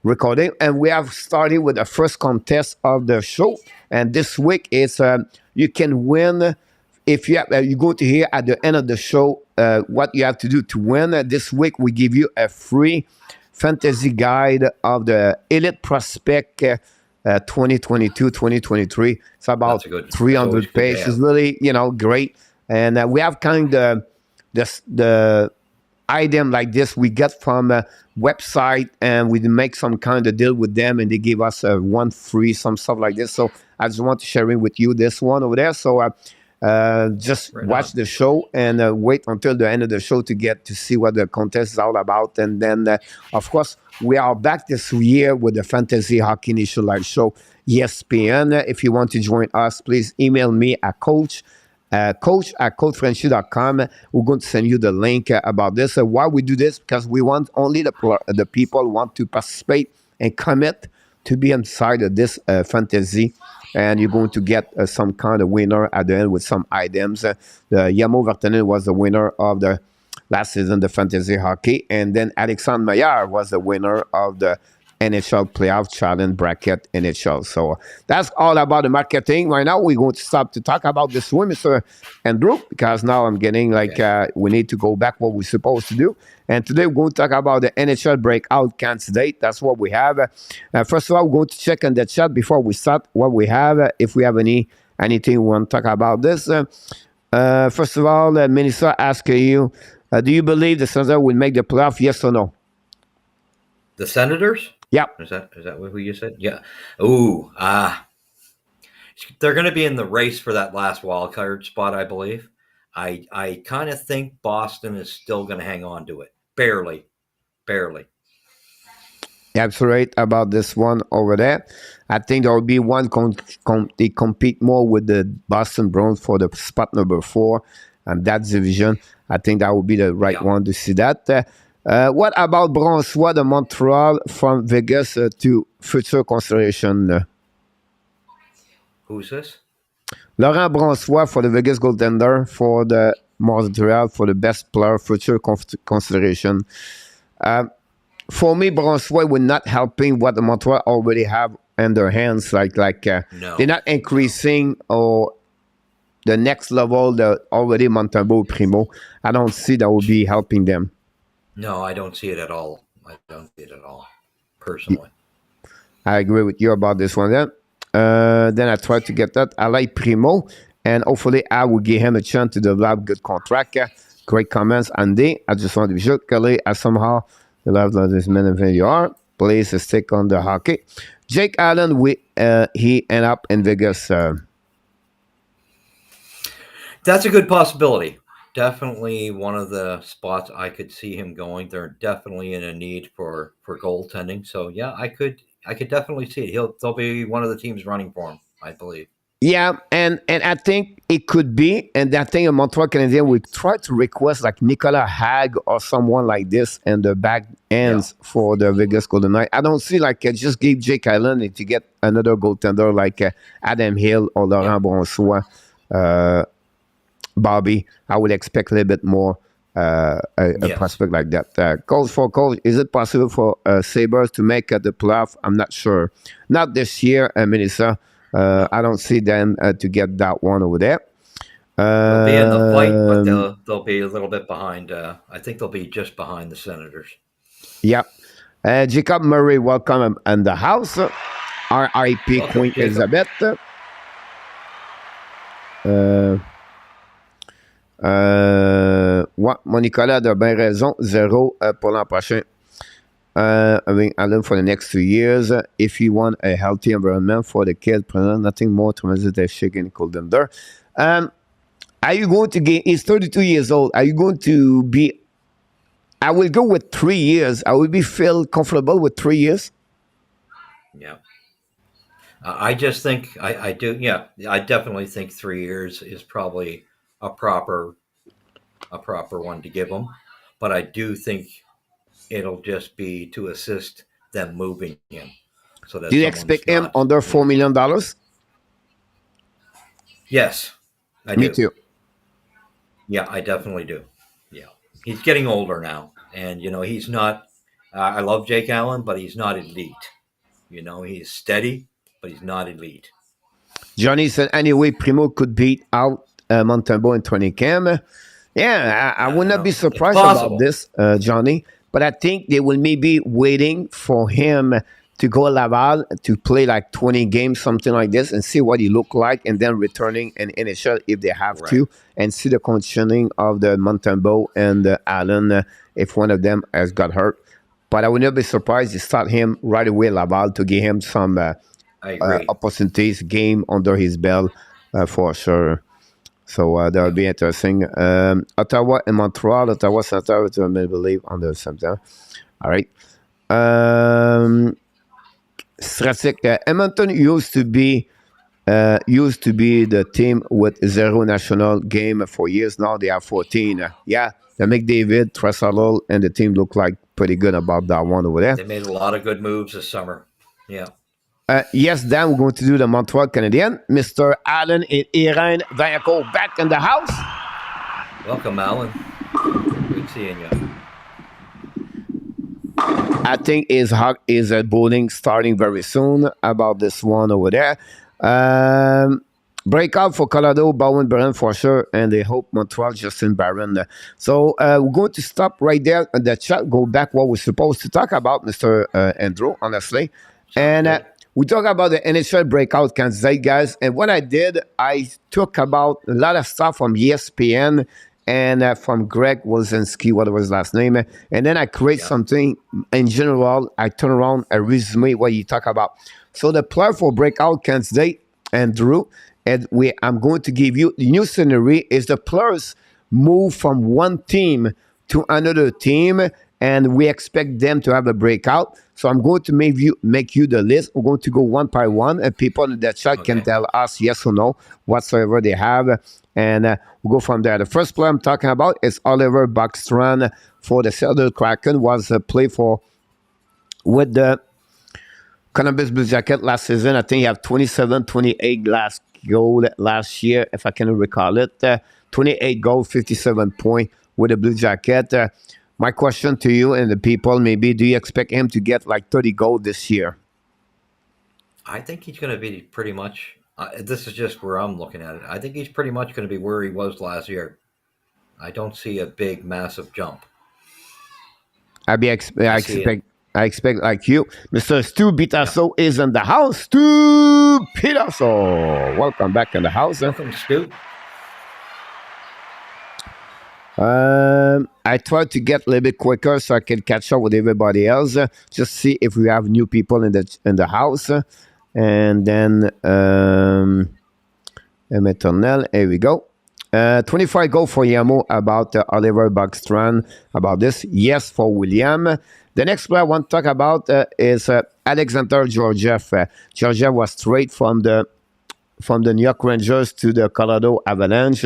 recording. And we have started with the first contest of the show. And this week is you can win. If you go to here at the end of the show, what you have to do to win. This week we give you a free fantasy guide of the Elite Prospect 2022-2023. It's about 300 pages. It's really, great. And we have kind of the item like this we get from a website, and we make some kind of deal with them, and they give us one free, some stuff like this. So I just want to share it with you, this one over there. So Just Right watch on. the show and wait until the end of the show to get to see what the contest is all about. And then, of course, we are back this year with the Fantasy Hockey Nationwide Show, ESPN. If you want to join us, please email me at coach at codefrenchy.com. We're going to send you the link about this. Why we do this? Because we want only the people who want to participate and commit to be inside of this fantasy. And you're going to get some kind of winner at the end with some items. Yamo Vartanen was the winner of the last season, the fantasy hockey. And then Alexandre Meilleur was the winner of the NHL Playoff Challenge Bracket NHL. So that's all about the marketing. Right now, we're going to stop to talk about the swim, Mr. Andrew, because now I'm getting like we need to go back what we're supposed to do. And today we're going to talk about the NHL breakout candidate. That's what we have. First of all, we're going to check in the chat before we start what we have. If we have anything we want to talk about this. First of all, Melissa asks you, do you believe the Senators will make the playoff? Yes or no? The Senators? Yeah. Is that who you said? Yeah. Ooh, they're going to be in the race for that last wild card spot, I believe. I kind of think Boston is still going to hang on to it. Barely. Yeah, absolutely right about this one over there. I think there will be one they compete more with the Boston Bruins for the spot number 4 and that division. I think that would be the right one to see that. What about Brossoit de Montreal from Vegas to future consideration? Who's this? Laurent Brossoit for the Vegas Goaltender for the Montreal for the best player future consideration. For me, Brossoit will not helping what the Montreal already have in their hands. No. They're not increasing or the next level. The already Montembeault Primo. I don't see that will be helping them. No, I don't see it at all. Personally. I agree with you about this one. Then I try to get that. I like Primo, and hopefully I will give him a chance to develop good contract. Great comments, Andy. I just want to be sure, Kelly, I somehow love this man of VDR. Please stick on the hockey. Jake Allen, he end up in Vegas. That's a good possibility. Definitely one of the spots I could see him going. They're definitely in a need for goaltending. So yeah, I could definitely see it. They'll be one of the teams running for him, I believe. Yeah, and I think it could be, and I think a Montreal Canadien will try to request like Nicolas Hague or someone like this in the back ends for the Vegas Golden Knights. I don't see like just give Jake Allen and to get another goaltender like Adam Hill or Laurent Brossoit. Bobby, I would expect a little bit more a prospect like that. Coach, is it possible for Sabres to make the playoff? I'm not sure. Not this year, Melissa. I don't see them to get that one over there. They'll be in the fight, but they'll be a little bit behind. I think they'll be just behind the Senators. Yeah. Jacob Murray, welcome in the house. R.I.P. Queen Elizabeth. Mon Nicolas a bien raison. 0 pour l'an prochain. Allen for the next 2 years. If you want a healthy environment for the kids, nothing more to visit a shaking cold under. Are you going to get? He's 32 years old. Are you going to be? I will go with 3 years. I will be feel comfortable with 3 years. Yeah. I just think I do. Yeah, I definitely think 3 years is probably a proper one to give them, but I do think it'll just be to assist them moving him. So that do you expect him under $4 million? Yes, I do. Me too. Yeah, I definitely do. Yeah, he's getting older now, and he's not. I love Jake Allen, but he's not elite. He's steady, but he's not elite. Johnny said anyway, Primo could beat out Montembeault in training camp. Yeah, I would not be surprised about this, Johnny. But I think they will maybe waiting for him to go to Laval to play like 20 games, something like this, and see what he look like, and then returning in NHL if they have to, and see the conditioning of the Montembeault and Allen if one of them has got hurt. But I would not be surprised to start him right away at Laval to give him some opportunities, game under his belt for sure. So that would be interesting. Ottawa and Montreal. Ottawa Center, I believe, on the September. All right. Stratic. Edmonton used to be the team with 0 national game for years. Now they have 14. Yeah, the McDavid, Tressalol, and the team look like pretty good about that one over there. They made a lot of good moves this summer. Yeah. Yes, Dan, we're going to do the Montreal Canadiens. Mr. Allen and Irene Vaillancourt back in the house. Welcome, Alan. Good seeing you. I think is bowling starting very soon about this one over there. Breakout for Colorado, Bowen Barron for sure, and they hope Montreal, Justin Barron. So we're going to stop right there in the chat, go back what we're supposed to talk about, Mr. Andrew, honestly. And we talk about the NHL breakout candidate, guys. And what I did, I took about a lot of stuff from ESPN and from Greg Wilczynski, whatever his last name. And then I create something in general. I turn around a resume what you talk about. So the player for breakout candidate, Andrew, and I'm going to give you the new scenery is the players move from one team to another team, and we expect them to have a breakout. So I'm going to make you the list. We're going to go one by one, and people in the chat can tell us yes or no, whatsoever they have, and we'll go from there. The first player I'm talking about is Oliver Backstrand for the Seattle Kraken. Was a play with the Columbus Blue Jacket last season. I think he had 27, 28 last goal last year, if I can recall it. 28 goals, 57 points with the Blue Jacket. My question to you and the people, maybe, do you expect him to get like 30 goals this year? I think he's going to be pretty much, this is just where I'm looking at it. I think he's pretty much going to be where he was last year. I don't see a big, massive jump. I expect like you. Mr. Stu Bitasso is in the house. Stu Bitasso. Welcome back in the house. Welcome, Stu. I tried to get a little bit quicker so I can catch up with everybody else. Just see if we have new people in the house. And then Meternel, here we go. 25 goal for Yamo about Oliver Backstrand. About this, yes for William. The next player I want to talk about is Alexander Georgiev. Georgiev was straight from the New York Rangers to the Colorado Avalanche.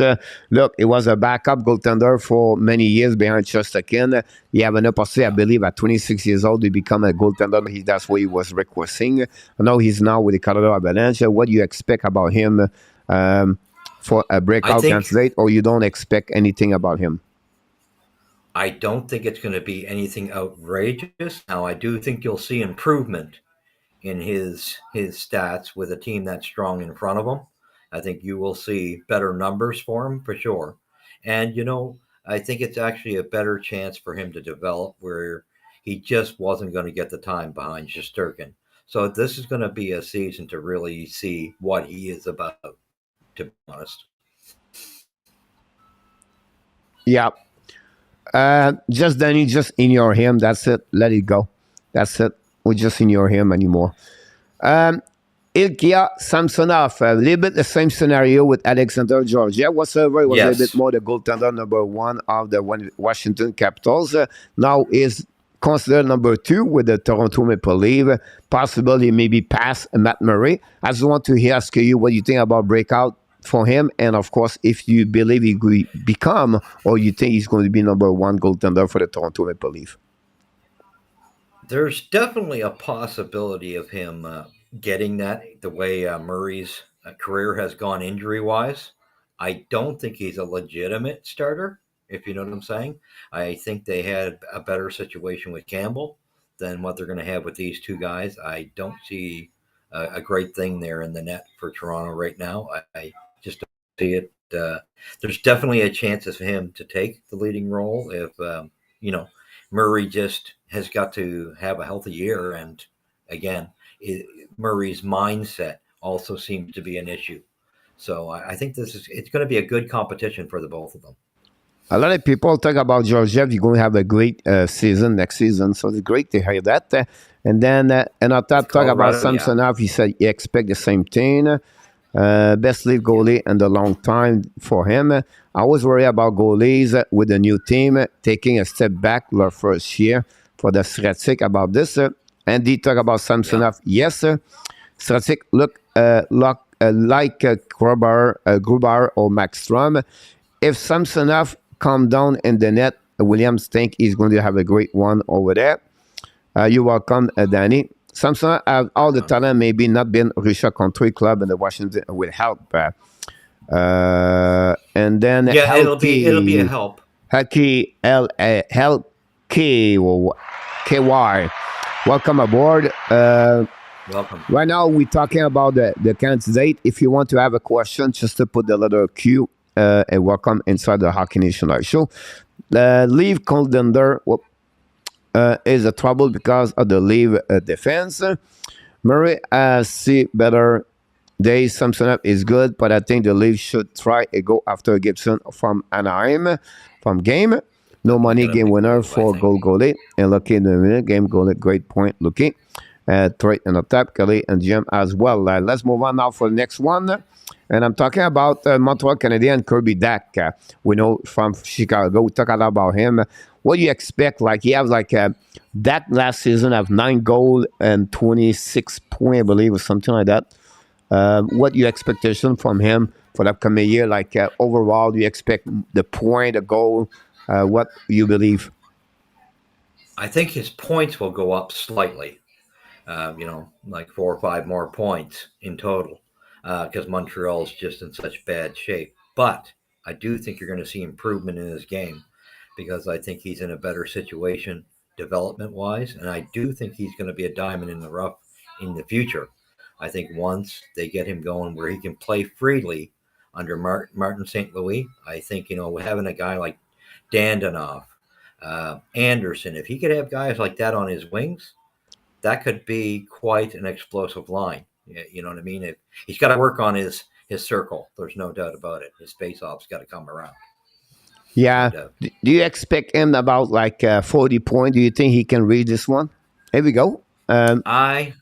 Look, it was a backup goaltender for many years behind Chesterkin. He had an opportunity, I believe, at 26 years old to become a goaltender. That's what he was requesting. Now he's now with the Colorado Avalanche. What do you expect about him for a breakout candidate, or you don't expect anything about him? I don't think it's going to be anything outrageous. Now, I do think you'll see improvement in his stats with a team that's strong in front of him. I think you will see better numbers for him for sure. And, I think it's actually a better chance for him to develop where he just wasn't going to get the time behind Shesterkin. So this is going to be a season to really see what he is about, to be honest. Yeah. Just Danny, just ignore him. That's it. Let it go. That's it. We just ignore him anymore. Ilya Samsonov, a little bit the same scenario with Alexander Georgiev. Whatsoever, it was a little bit more the goaltender number 1 of the Washington Capitals. Now is considered number 2 with the Toronto Maple Leafs. Possibly maybe past Matt Murray. I just want to ask you what you think about breakout for him, and of course, if you believe he will become, or you think he's going to be number 1 goaltender for the Toronto Maple Leafs. There's definitely a possibility of him getting that the way Murray's career has gone injury-wise. I don't think he's a legitimate starter, if you know what I'm saying. I think they had a better situation with Campbell than what they're going to have with these two guys. I don't see a great thing there in the net for Toronto right now. I just don't see it. There's definitely a chance of him to take the leading role if, Murray just has got to have a healthy year. And again, Murray's mindset also seems to be an issue. So I think it's going to be a good competition for the both of them. A lot of people talk about Georgiev. You're going to have a great season next season. So it's great to hear that. And then, and I talk about Samsonov. He said he expect the same thing. Best lead goalie in the long time for him. I always worry about goalies with the new team taking a step back their first year for the Stratic about this. Andy talk about Samsonov. Yes, Stratic look like Gruber or Maxstrom. If Samsonov calm down in the net, Williams think he's going to have a great one over there. You're welcome, Danny. Samsonov have all the talent, maybe not been Richard Country Club in the Washington will help. And then Yeah, it'll be a help. Helki KY. Welcome aboard. Welcome. Right now, we're talking about the candidate. If you want to have a question, just to put the letter Q and welcome inside the Hockey Nation Live show. Leave Goaltender is a trouble because of the leave defense. Murray see better days. Samsonov is good, but I think the league should try a go after Gibson from Anaheim from game. No money game winner for goalie. And Lucky in the minute game goalie. Great point, Lucky. Trade and attack, Kelly and Jim as well. Let's move on now for the next one. And I'm talking about Montreal Canadian Kirby Dak. We know from Chicago. We talk a lot about him. What do you expect? Like he has like that last season of 9 goals and 26 points, I believe, or something like that. What your expectation from him for the upcoming year? Like overall, do you expect the point, the goal? What you believe? I think his points will go up slightly. Like 4 or 5 more points in total, because Montreal's just in such bad shape. But I do think you're going to see improvement in his game, because I think he's in a better situation development-wise, and I do think he's going to be a diamond in the rough in the future. I think once they get him going where he can play freely under Martin St. Louis, I think, having a guy like Dandanov, Anderson, if he could have guys like that on his wings, that could be quite an explosive line. You know what I mean? He's got to work on his circle. There's no doubt about it. His face-off's got to come around. Yeah. No, do you expect him about like 40 points? Do you think he can read this one? Here we go. I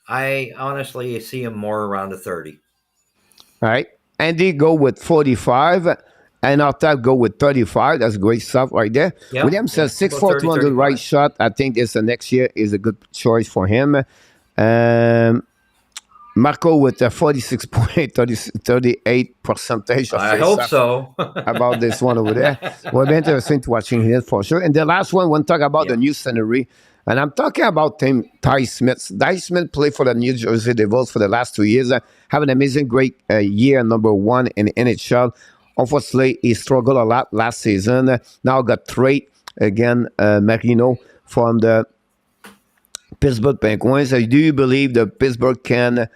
honestly see him more around the 30. All right. Andy go with 45. And Artab go with 35. That's great stuff right there. Yeah, William says 6'4", 200 right shot. I think this next year is a good choice for him. Marco with a 46 point, 38 percentage. I hope so. About this one over there. We'll be interesting to watching here for sure. And the last one, we'll talk about the new scenery. And I'm talking about Ty Smith. Ty Smith played for the New Jersey Devils for the last 2 years. Have an amazing, great year, number 1 in NHL. Unfortunately, he struggled a lot last season. Now got traded again, Marino from the Pittsburgh Penguins. Do you believe that Pittsburgh can,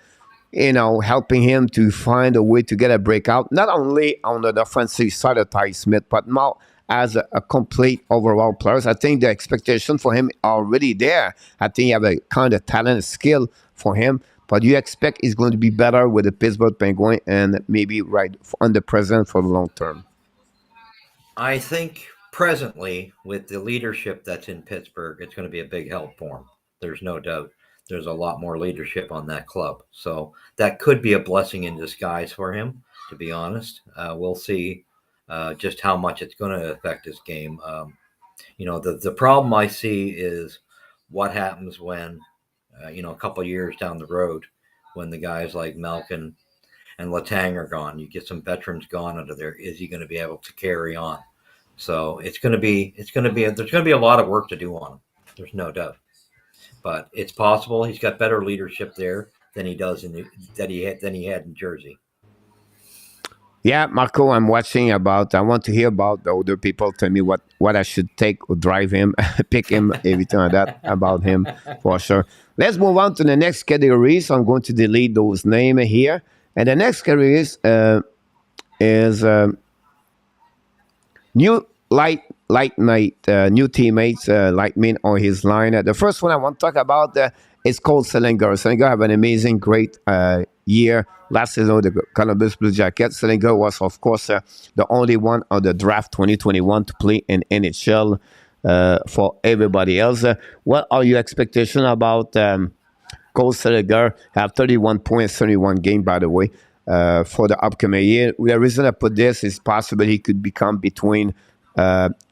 helping him to find a way to get a breakout, not only on the offensive side of Ty Smith, but now as a complete overall player? I think the expectation for him already there. I think you have a kind of talent, skill for him. But you expect he's going to be better with the Pittsburgh Penguins and maybe right on the present for the long term? I think presently, with the leadership that's in Pittsburgh, it's going to be a big help for him. There's no doubt. There's a lot more leadership on that club. So that could be a blessing in disguise for him, to be honest. We'll see just how much it's going to affect his game. The problem I see is what happens when, a couple of years down the road, when the guys like Malkin and Letang are gone, you get some veterans gone out of there. Is he going to be able to carry on? So there's going to be a lot of work to do on him. There's no doubt, but it's possible. He's got better leadership there than he does than he had in Jersey. Yeah, Marco, I'm watching about. I want to hear about the older people tell me what I should take or drive him, pick him, everything like that about him for sure. Let's move on to the next category. So I'm going to delete those names here. And the next category is new new teammates like me on his line. The first one I want to talk about is called Selinger. Selinger have an amazing, great year last season with the Columbus Blue Jackets. Selinger was, of course, the only one on the draft 2021 to play in NHL for everybody else. What are your expectations about Cole Selinger? Have 31 points, 31 games, by the way. for the upcoming year. The reason I put this is possible he could become between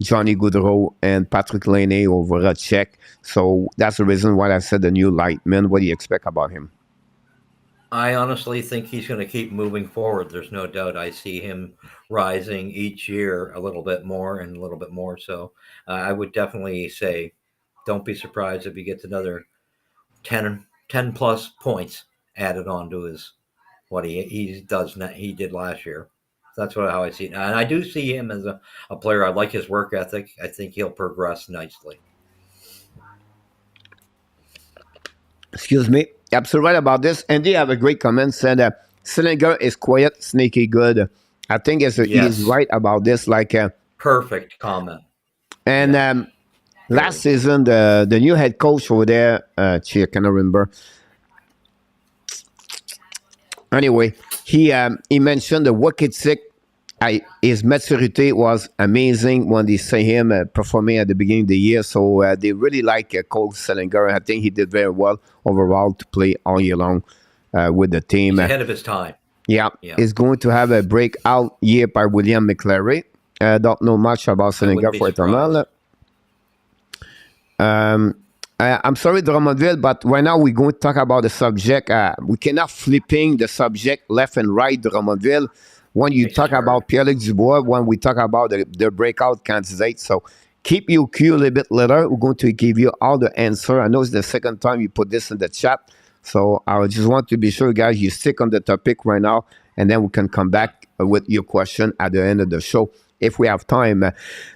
Johnny Gaudreau and Patrick Laine over a check. So that's the reason why I said the new lineman. What do you expect about him? I honestly think he's going to keep moving forward. There's no doubt. I see him rising each year a little bit more and a little bit more. So I would definitely say don't be surprised if he gets another 10 plus points added on to his what he did last year. That's how I see it. And I do see him as a player. I like his work ethic. I think he'll progress nicely. Excuse me. Absolutely right about this. Andy have a great comment. Said Sillinger is quiet, sneaky good. I think he's right about this. Perfect comment. And last season, the new head coach over there, I cannot remember. Anyway, he mentioned the work ethic. His maturity was amazing when they see him performing at the beginning of the year. So they really like Cole Sillinger. I think he did very well overall to play all year long with the team. He's ahead of his time. Yeah, he's going to have a breakout year by William McClary. I don't know much about Sillinger for eternal. I'm sorry, Drummondville, but right now we're going to talk about the subject. We cannot flipping the subject left and right, Drummondville. When you talk about Pierre-Luc Dubois, when we talk about the breakout candidates. So keep your queue a little bit later. We're going to give you all the answer. I know it's the second time you put this in the chat. So I just want to be sure, guys, you stick on the topic right now, and then we can come back with your question at the end of the show if we have time.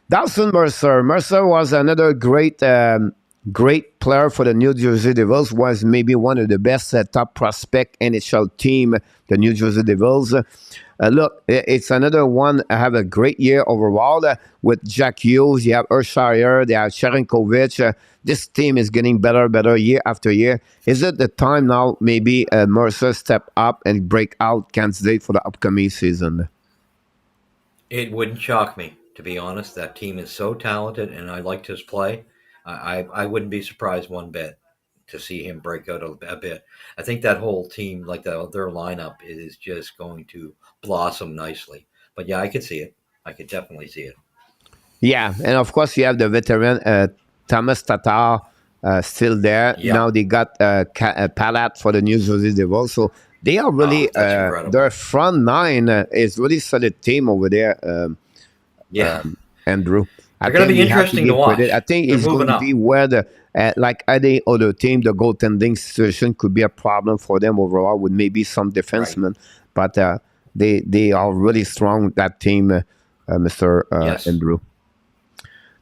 Dawson Mercer. Mercer was another great player for the New Jersey Devils, was maybe one of the best top prospect NHL team, the New Jersey Devils. Look, it's another one. I have a great year overall with Jack Hughes. You have Urshire, they have Sharankovic. This team is getting better year after year. Is it the time now maybe Mercer step up and break out candidate for the upcoming season? It wouldn't shock me, to be honest. That team is so talented, and I liked his play. I wouldn't be surprised one bit to see him break out a bit. I think that whole team, like their lineup, is just going to blossom nicely. But yeah, I could see it. I could definitely see it. Yeah, and of course you have the veteran Thomas Tatar still there. Yep. Now they got Palat for the New Jersey Devils. So they are really their front nine is really solid team over there. Andrew. They're going to be interesting to watch. I think it's going to be where like any other team, the goaltending situation could be a problem for them overall with maybe some defensemen. Right. But they are really strong, that team, Mr. Andrew.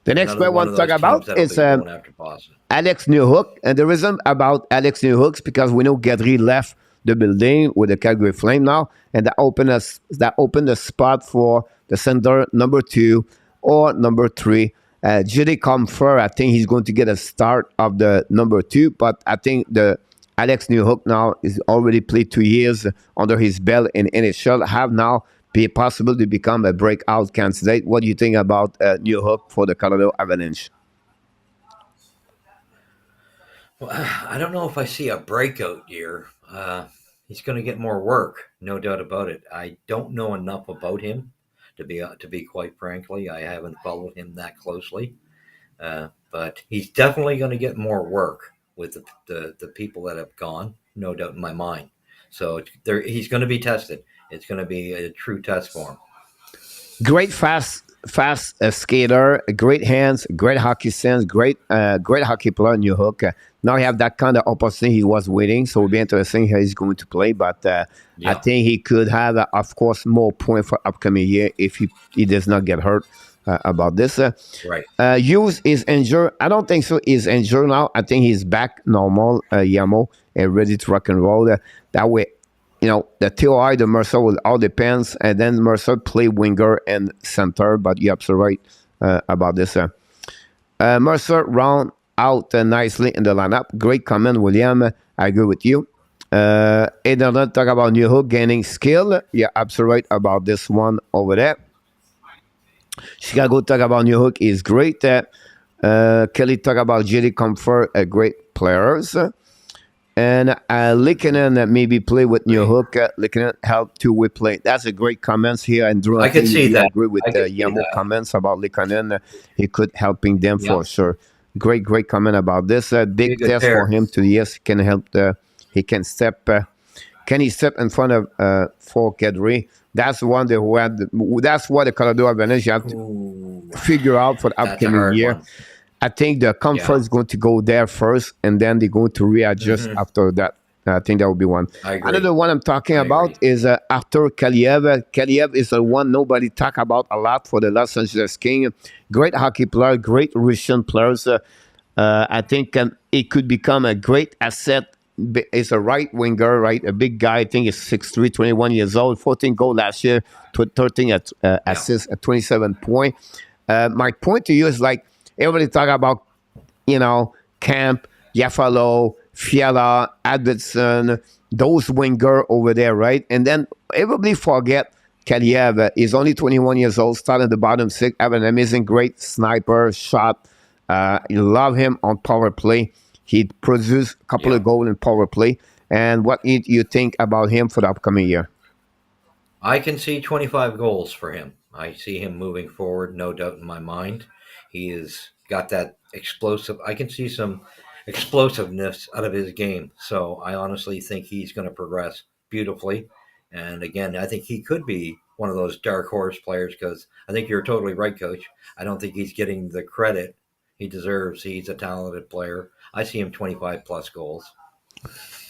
The next one I want to talk about is Alex Newhook. And the reason about Alex Newhook is because we know Gadry left the building with the Calgary Flame now, and that opened the spot for the center number 2 or number 3. J.D. Comfer, I think he's going to get a start of the number 2, but I think the Alex Newhook now is already played 2 years under his belt in NHL, have now be possible to become a breakout candidate. What do you think about Newhook for the Colorado Avalanche? Well, I don't know if I see a breakout year. He's going to get more work, no doubt about it. I don't know enough about him. To be quite frankly, I haven't followed him that closely, but he's definitely going to get more work with the people that have gone, no doubt in my mind. So he's going to be tested. It's going to be a true test for him. Great fast skater, great hands, great hockey sense, great hockey player. Newhook. Now he have that kind of opportunity he was waiting, so it'll be interesting how he's going to play. But I think he could have, of course, more points for upcoming year if he does not get hurt about this. Right. Hughes is injured. I don't think so. He's injured now. I think he's back normal, Yamo, and ready to rock and roll. That way, the TOI, the Mercer will all depends, and then Mercer play winger and center. But you're absolutely right about this. Mercer round out nicely in the lineup. Great comment, William. I agree with you. Ederson talk about Newhook gaining skill. Yeah, absolutely right about this one over there. Chicago talk about Newhook is great. Kelly talk about J.D. Comfort, great players. And Likkonen maybe play with New Hook. Likkonen help two-way play. That's a great comments here. And Drew, I can think see you that. agree with I can see Yamo that. comments about Likkonen. He could helping them for sure. Great comment about this. Be a Big good test pair. for him to he can help. He can step. Can he step in front of for Kadri? That's one who had. That's what the Colorado Avalanche have to figure out for the That's a upcoming hard year. one. I think the comfort is going to go there first, and then they're going to readjust after that. I think that would be one. I agree. Another one I'm talking about is Arthur Kaliev. Kaliev is the one nobody talk about a lot for the Los Angeles Kings. Great hockey player, great Russian players. I think it could become a great asset. He's a right winger, right? A big guy. I think he's 6'3", 21 years old, 14 goals last year, 13 assists at 27 points. My point to you is like, everybody talk about, Camp, Yafalo, Fiala, Albertson, those winger over there, right? And then everybody forget Kaliev is only 21 years old, started the bottom six, have an amazing, great sniper shot. You love him on power play. He produced a couple of goals in power play. And what do you think about him for the upcoming year? I can see 25 goals for him. I see him moving forward, no doubt in my mind. He has got that explosive. I can see some explosiveness out of his game. So I honestly think he's going to progress beautifully. And again, I think he could be one of those dark horse players because I think you're totally right, Coach. I don't think he's getting the credit he deserves. He's a talented player. I see him 25 plus goals.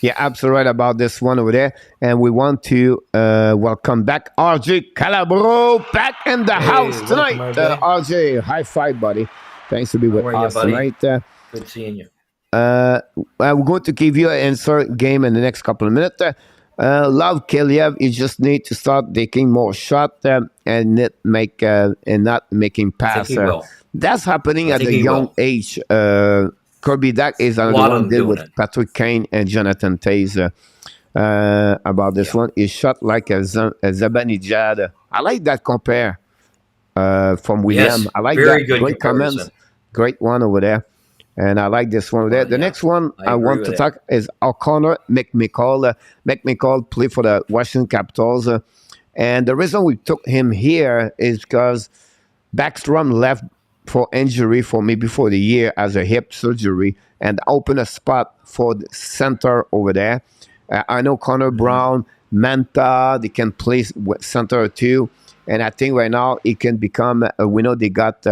Yeah, absolutely right about this one over there. And we want to welcome back RJ Calabro back in the house tonight. RJ, high five, buddy. Thanks to be with us tonight. Good seeing you. We're going to give you an insert game in the next couple of minutes. Love Kaliev. You just need to start taking more shots and not making passes. That's happening at a young age. Kirby Dack is another one deal with Patrick Kane and Jonathan Taze about this one. He shot like a Zabanijad. I like that compare from William. Yes, I like very that. Good great comparison. Comments. Great one over there. And I like this one over there. The next one I want to talk is O'Connor McMichael. McMichael played for the Washington Capitals. And the reason we took him here is because Backstrom left for injury for maybe for the year as a hip surgery and open a spot for the center over there. I know Connor Brown, Manta, they can play center too. And I think right now it can become, we know they got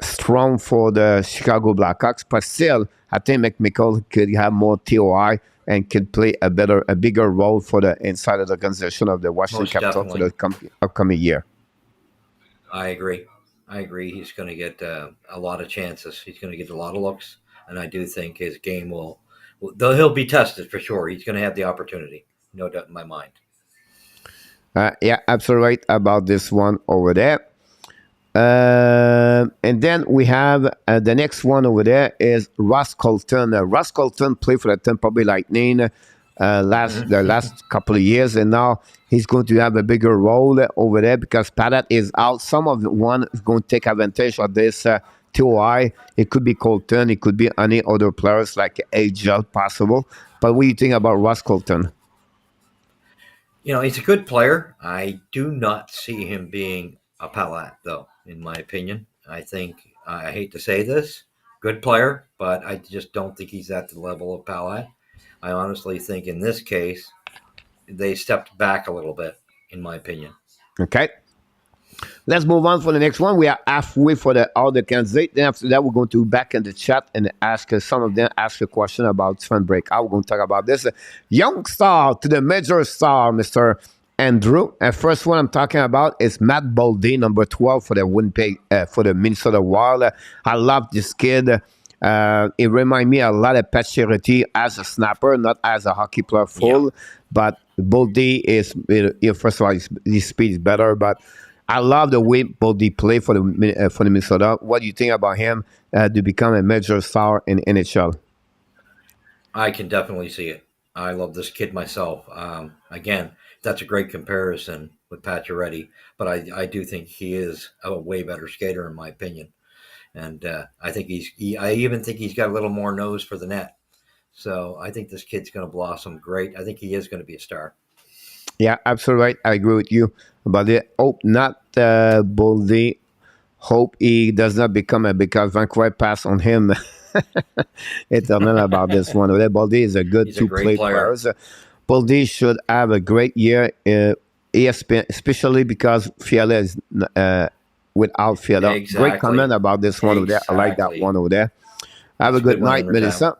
strong for the Chicago Blackhawks, but still, I think McMichael could have more TOI and could play a bigger role for the inside of the organization of the Washington Capitals for the upcoming year. I agree. He's going to get a lot of chances. He's going to get a lot of looks, and I do think his game he'll be tested for sure. He's going to have the opportunity, no doubt in my mind. Yeah, absolutely right about this one over there. And then we have the next one over there is Ross Colton. Ross Colton played for the Tampa Bay Lightning the last couple of years, and now he's going to have a bigger role over there because Padat is out. Some of the one is going to take advantage of this TOI. It could be Colton, it could be any other players like HL possible. But what do you think about Ross Colton? He's a good player. I do not see him being a Palat, though, in my opinion. I think, I hate to say this, good player, but I just don't think he's at the level of Palat. I honestly think in this case, they stepped back a little bit, in my opinion. Okay. Let's move on for the next one. We are halfway for the other candidate. Then after that, we're going to back in the chat and ask some of them ask a question about Fan Breakout. We're going to talk about this. Young star to the major star, Mr. Andrew. And first one I'm talking about is Matt Boldy, number 12 for the Winnipeg, for the Minnesota Wild. I love this kid. It reminds me a lot of Pacioretty as a snapper, not as a hockey player full. But Boldy is, first of all, his speed is better. But I love the way Boldy play for the Minnesota. What do you think about him to become a major star in NHL? I can definitely see it. I love this kid myself. Again, that's a great comparison with Pacioretty, but I do think he is a way better skater in my opinion. And I think I even think he's got a little more nose for the net. So I think this kid's going to blossom great. I think he is going to be a star. Yeah, absolutely right. I agree with you about it. Hope not, Boldy. Hope he does not become a because Vancouver pass on him. It's about this one. Boldy is a good He's a two-play great player. player. Boldy should have a great year, especially because Fiala is without Fiala. Exactly. Great comment about this one over there. I like that Exactly. one over there. Have That's a good good one, night, Undertown. Melissa.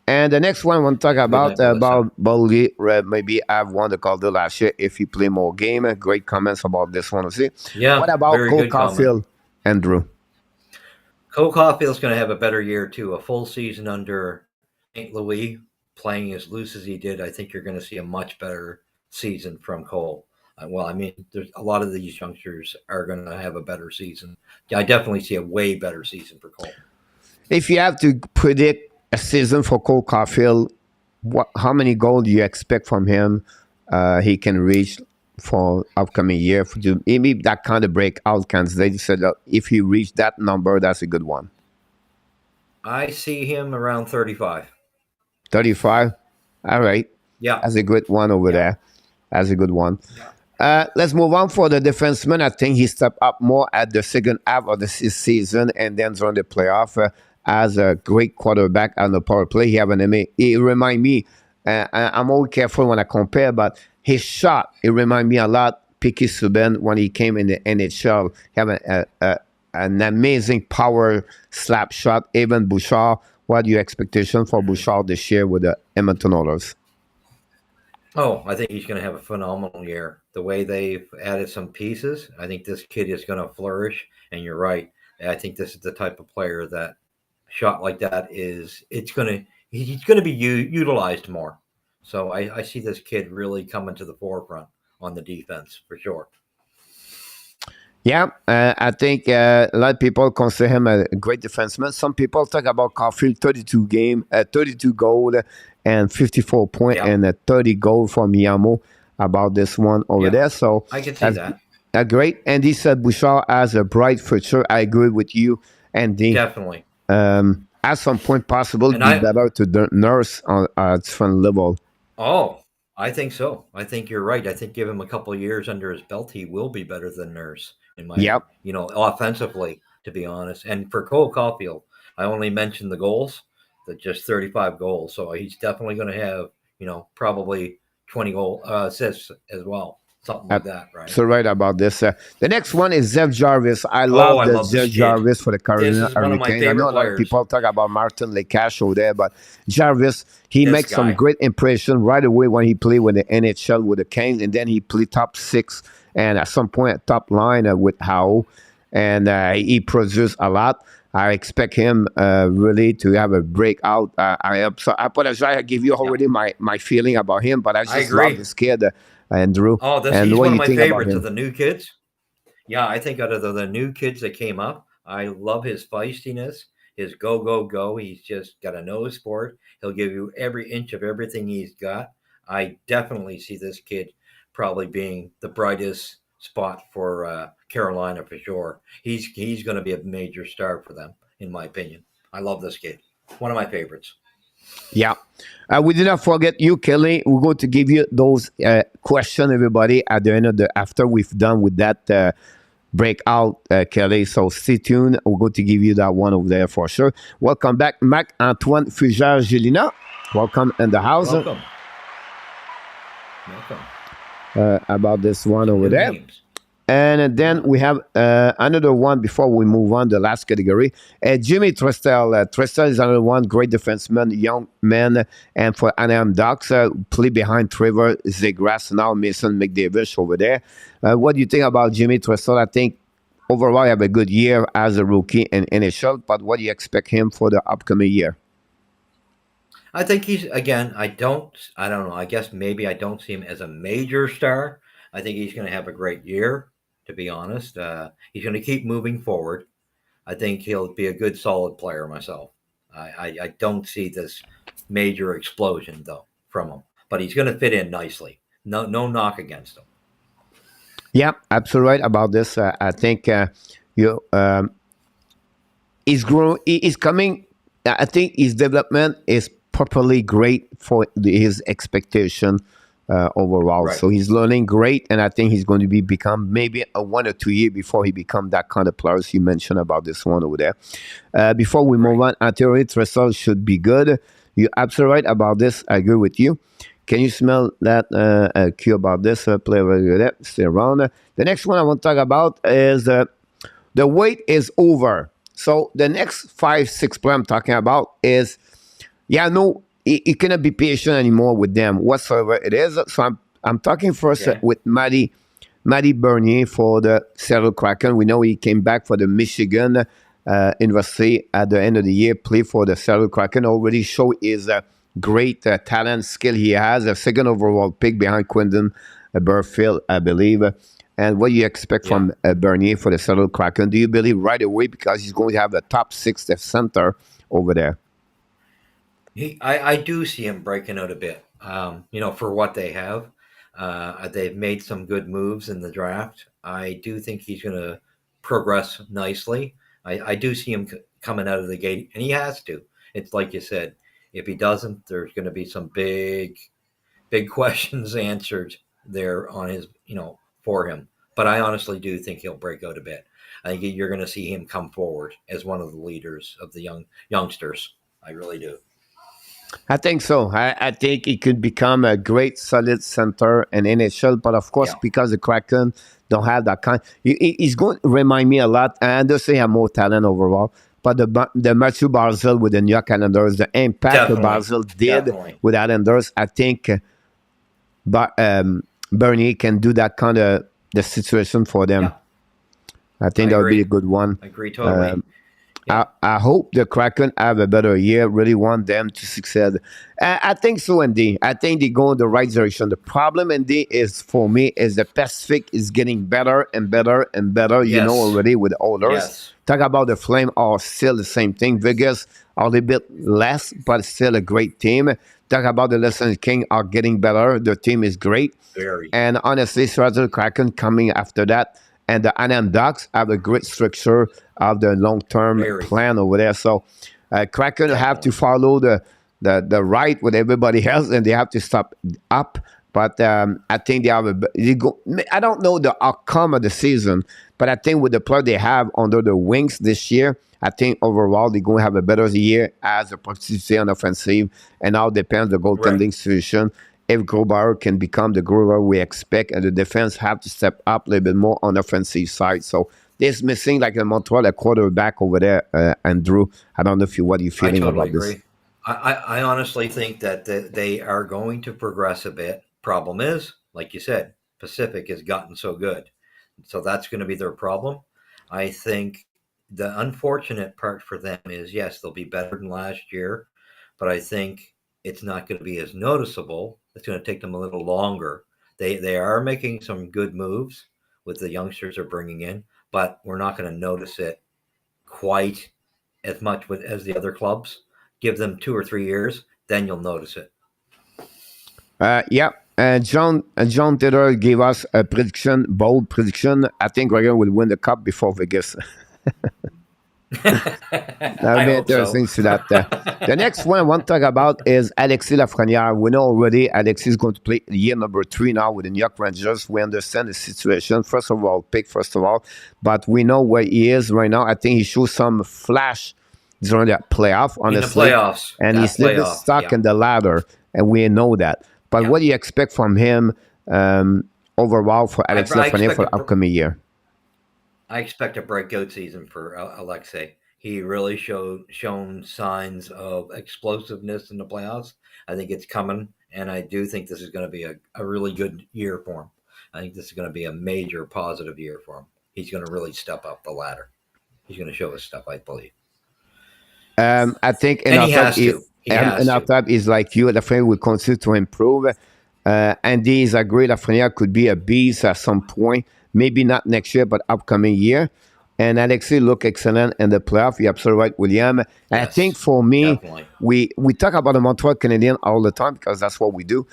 And the next one I want to talk about night, Melissa. Boldy. Maybe I've won the Calder last year if he play more game. Great comments about this one. See, Yeah. what about very Cole good comment. Caulfield, Andrew? Cole Caulfield's going to have a better year too. A full season under St. Louis, playing as loose as he did. I think you're going to see a much better season from Cole. Well, I mean, there's a lot of these youngsters are going to have a better season. I definitely see a way better season for Cole. If you have to predict a season for Cole Caulfield, how many goals do you expect from him? He can reach for upcoming year. Maybe that kind of breakout candidate said that if he reached that number, that's a good one. I see him around 35. 35. All right. Yeah. That's a good one over there. That's a good one. Let's move on for the defenseman. I think he stepped up more at the second half of the season and then during the playoff as a great quarterback on the power play. He remind me, I'm always careful when I compare, but his shot, it remind me a lot Piquet Subban when he came in the NHL. He have an amazing power slap shot. Even Bouchard, what are your expectations for Bouchard this year with the Edmonton Oilers? Oh, I think he's going to have a phenomenal year. The way they've added some pieces, I think this kid is going to flourish. And you're right. I think this is the type of player that shot like that he's going to be utilized more. So I see this kid really coming to the forefront on the defense for sure. Yeah, I think a lot of people consider him a great defenseman. Some people talk about Caulfield, 32 goal and 54 points and a 30 goal from Yamo about this one over there. So I can see that. Great. Andy said Bouchard has a bright future. I agree with you, Andy. Definitely. At some point, possible, be better to nurse on a different level. Oh, I think so. I think you're right. I think give him a couple of years under his belt, he will be better than Nurse in my, offensively, to be honest. And for Cole Caulfield, I only mentioned the goals, just 35 goals. So he's definitely going to have, probably 20 goal assists as well. Something like that, right? So right about this. The next one is Zev Jarvis. I love Zev Jarvis for the Carolina Hurricanes. I know a lot of people talk about Martin Lecache over there, but Jarvis, he makes some great impression right away when he played with the NHL with the Canes, and then he played top 6 and at some point at top line with Howe, and he produced a lot. I expect him really to have a breakout. I apologize. I give you already my feeling about him, but I just love this kid. Andrew. Oh, he's one of my favorites of the new kids. Yeah, I think out of the new kids that came up, I love his feistiness, his go. He's just got a nose for it. He'll give you every inch of everything he's got. I definitely see this kid probably being the brightest spot for Carolina for sure. He's going to be a major star for them, in my opinion. I love this kid. One of my favorites. Yeah. We did not forget you, Kelly. We're going to give you those questions, everybody, at the end after we've done with that breakout, Kelly. So stay tuned. We're going to give you that one over there for sure. Welcome back, Marc-Antoine Fugère-Gélina. Welcome in the house. Welcome. About this one over there. Names. And then we have another one before we move on, the last category. Jimmy Trestel. Trestel is another one, great defenseman, young man. And for Anaheim Ducks, play behind Trevor Zegras, now Mason McDavid over there. What do you think about Jimmy Trestel? I think overall he have a good year as a rookie in NHL, but what do you expect him for the upcoming year? I think I don't know. I guess maybe I don't see him as a major star. I think he's going to have a great year. To be honest, he's going to keep moving forward. I think he'll be a good, solid player myself. I don't see this major explosion, though, from him. But he's going to fit in nicely. No knock against him. Yeah, absolutely right about this. I think he's growing. He's coming. I think his development is properly great for his expectation overall. Right. So he's learning great, and I think he's going to become maybe a 1 or 2 year before he become that kind of player you mentioned about this one over there. Before we move on, I think its result should be good. You're absolutely right about this. I agree with you. Can you smell that cue about this player? Stay around. The next one I want to talk about is the wait is over. So the next 5-6 player I'm talking about is, no, you cannot be patient anymore with them whatsoever it is. So I'm talking first with Matty Bernier for the Seattle Kraken. We know he came back for the Michigan University at the end of the year, play for the Seattle Kraken, already show his great talent, skill he has, a second overall pick behind Quinton Burfield, I believe. And what do you expect from Bernier for the Seattle Kraken? Do you believe right away because he's going to have the top 6 center over there? I do see him breaking out a bit, for what they have. They've made some good moves in the draft. I do think he's going to progress nicely. I do see him coming out of the gate, and he has to. It's like you said, if he doesn't, there's going to be some big questions answered there on his, for him. But I honestly do think he'll break out a bit. I think you're going to see him come forward as one of the leaders of the youngsters. I really do. I think so. I think he could become a great, solid center in NHL. But of course, because the Kraken don't have that kind, he's going to remind me a lot. And I understand he has more talent overall. But the Matthew Barzal with the New York Islanders, the impact that Barzal did with Islanders, I think Bernier can do that kind of the situation for them. Yeah. I think that would be a good one. I agree totally. I hope the Kraken have a better year. Really want them to succeed. I think so, Andy. I think they go in the right direction. The problem, Andy, is for me is the Pacific is getting better and better and better. You know already with others. Yes. Talk about the Flame are still the same thing. Vegas are a little bit less, but still a great team. Talk about the Lessons King are getting better. The team is great. Very. And honestly, Seattle Kraken coming after that. And the Anaheim Ducks have a great structure of the long-term plan over there. So Kraken have to follow the right with everybody else, and they have to stop up. But I think they have I don't know the outcome of the season, but I think with the player they have under the wings this year, I think overall they're going to have a better year as a participant on offensive, and now depends the goaltending situation. If Grobauer can become the Grobauer we expect, and the defense have to step up a little bit more on the offensive side. So there's missing like a Montreal, a quarterback over there, Andrew. I don't know what you're feeling about this. I honestly think that they are going to progress a bit. Problem is, like you said, Pacific has gotten so good. So that's going to be their problem. I think the unfortunate part for them is, yes, they'll be better than last year, but I think it's not going to be as noticeable. It's going to take them a little longer. They are making some good moves with the youngsters they're bringing in, but we're not going to notice it quite as much as the other clubs. Give them 2 or 3 years, then you'll notice it. John Taylor gave us a prediction, bold prediction. I think Reagan will win the cup before Vegas. That'll be interesting to that. The next one I want to talk about is Alexis Lafrenière. We know already Alexis is going to play year number 3 now with the New York Rangers. We understand the situation. First of all, but we know where he is right now. I think he shows some flash during the playoff, honestly. In the playoffs. And he's a little bit stuck in the ladder, and we know that. But what do you expect from him overall for Alexis Lafrenière for the upcoming year? I expect a breakout season for Alexei. He really shown signs of explosiveness in the playoffs. I think it's coming, and I do think this is going to be a really good year for him. I think this is going to be a major positive year for him. He's going to really step up the ladder. He's going to show his stuff, I believe. I think and he has to. Lafrenière is like you. Lafrenière will continue to improve. And these agree Lafrenière could be a beast at some point. Maybe not next year, but upcoming year. And Alexis look excellent in the playoff. You're absolutely right, William. Yes, I think for me, we talk about the Montreal Canadiens all the time because that's what we do.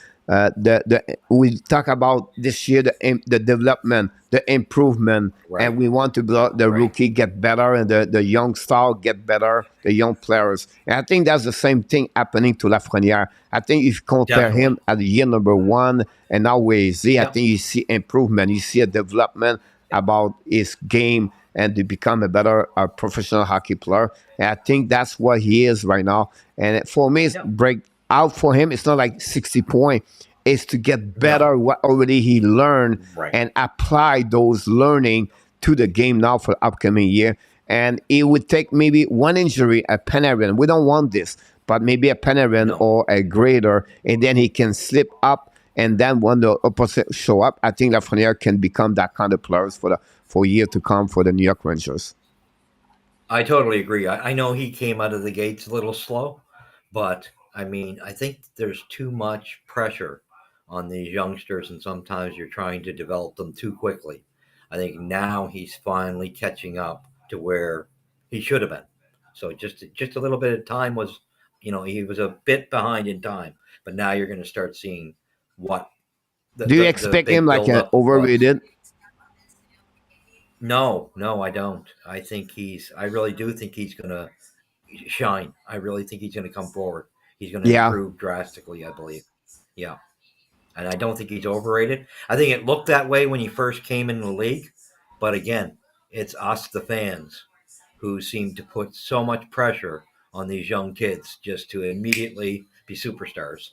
we talk about this year the development, the improvement, Right. and we want to the rookie get better and the young star get better, the young players. And I think that's the same thing happening to Lafreniere. I think if you compare Definitely. him at year number 1 and now where is he, I Yep. think you see improvement, you see a development about his game and to become a better professional hockey player. And I think that's what he is right now. And for me, it's Yep. break out for him. It's not like 60 points. It's to get better No. what already he learned Right. and apply those learning to the game now for the upcoming year. And it would take maybe one injury, a Panarin. We don't want this, but maybe a Panarin No. or a grader, and then he can slip up. And then when the opposite show up, I think Lafreniere can become that kind of players for years to come for the New York Rangers. I totally agree. I know he came out of the gates a little slow, but I mean, I think there's too much pressure on these youngsters, and sometimes you're trying to develop them too quickly. I think now he's finally catching up to where he should have been. So just a little bit of time was, he was a bit behind in time, but now you're going to start seeing what Do you expect him like an overrated? No, I don't. I really do think he's going to shine. I really think he's going to come forward. He's going to Yeah. improve drastically, I believe. Yeah. And I don't think he's overrated. I think it looked that way when he first came in the league. But again, it's us, the fans, who seem to put so much pressure on these young kids just to immediately be superstars.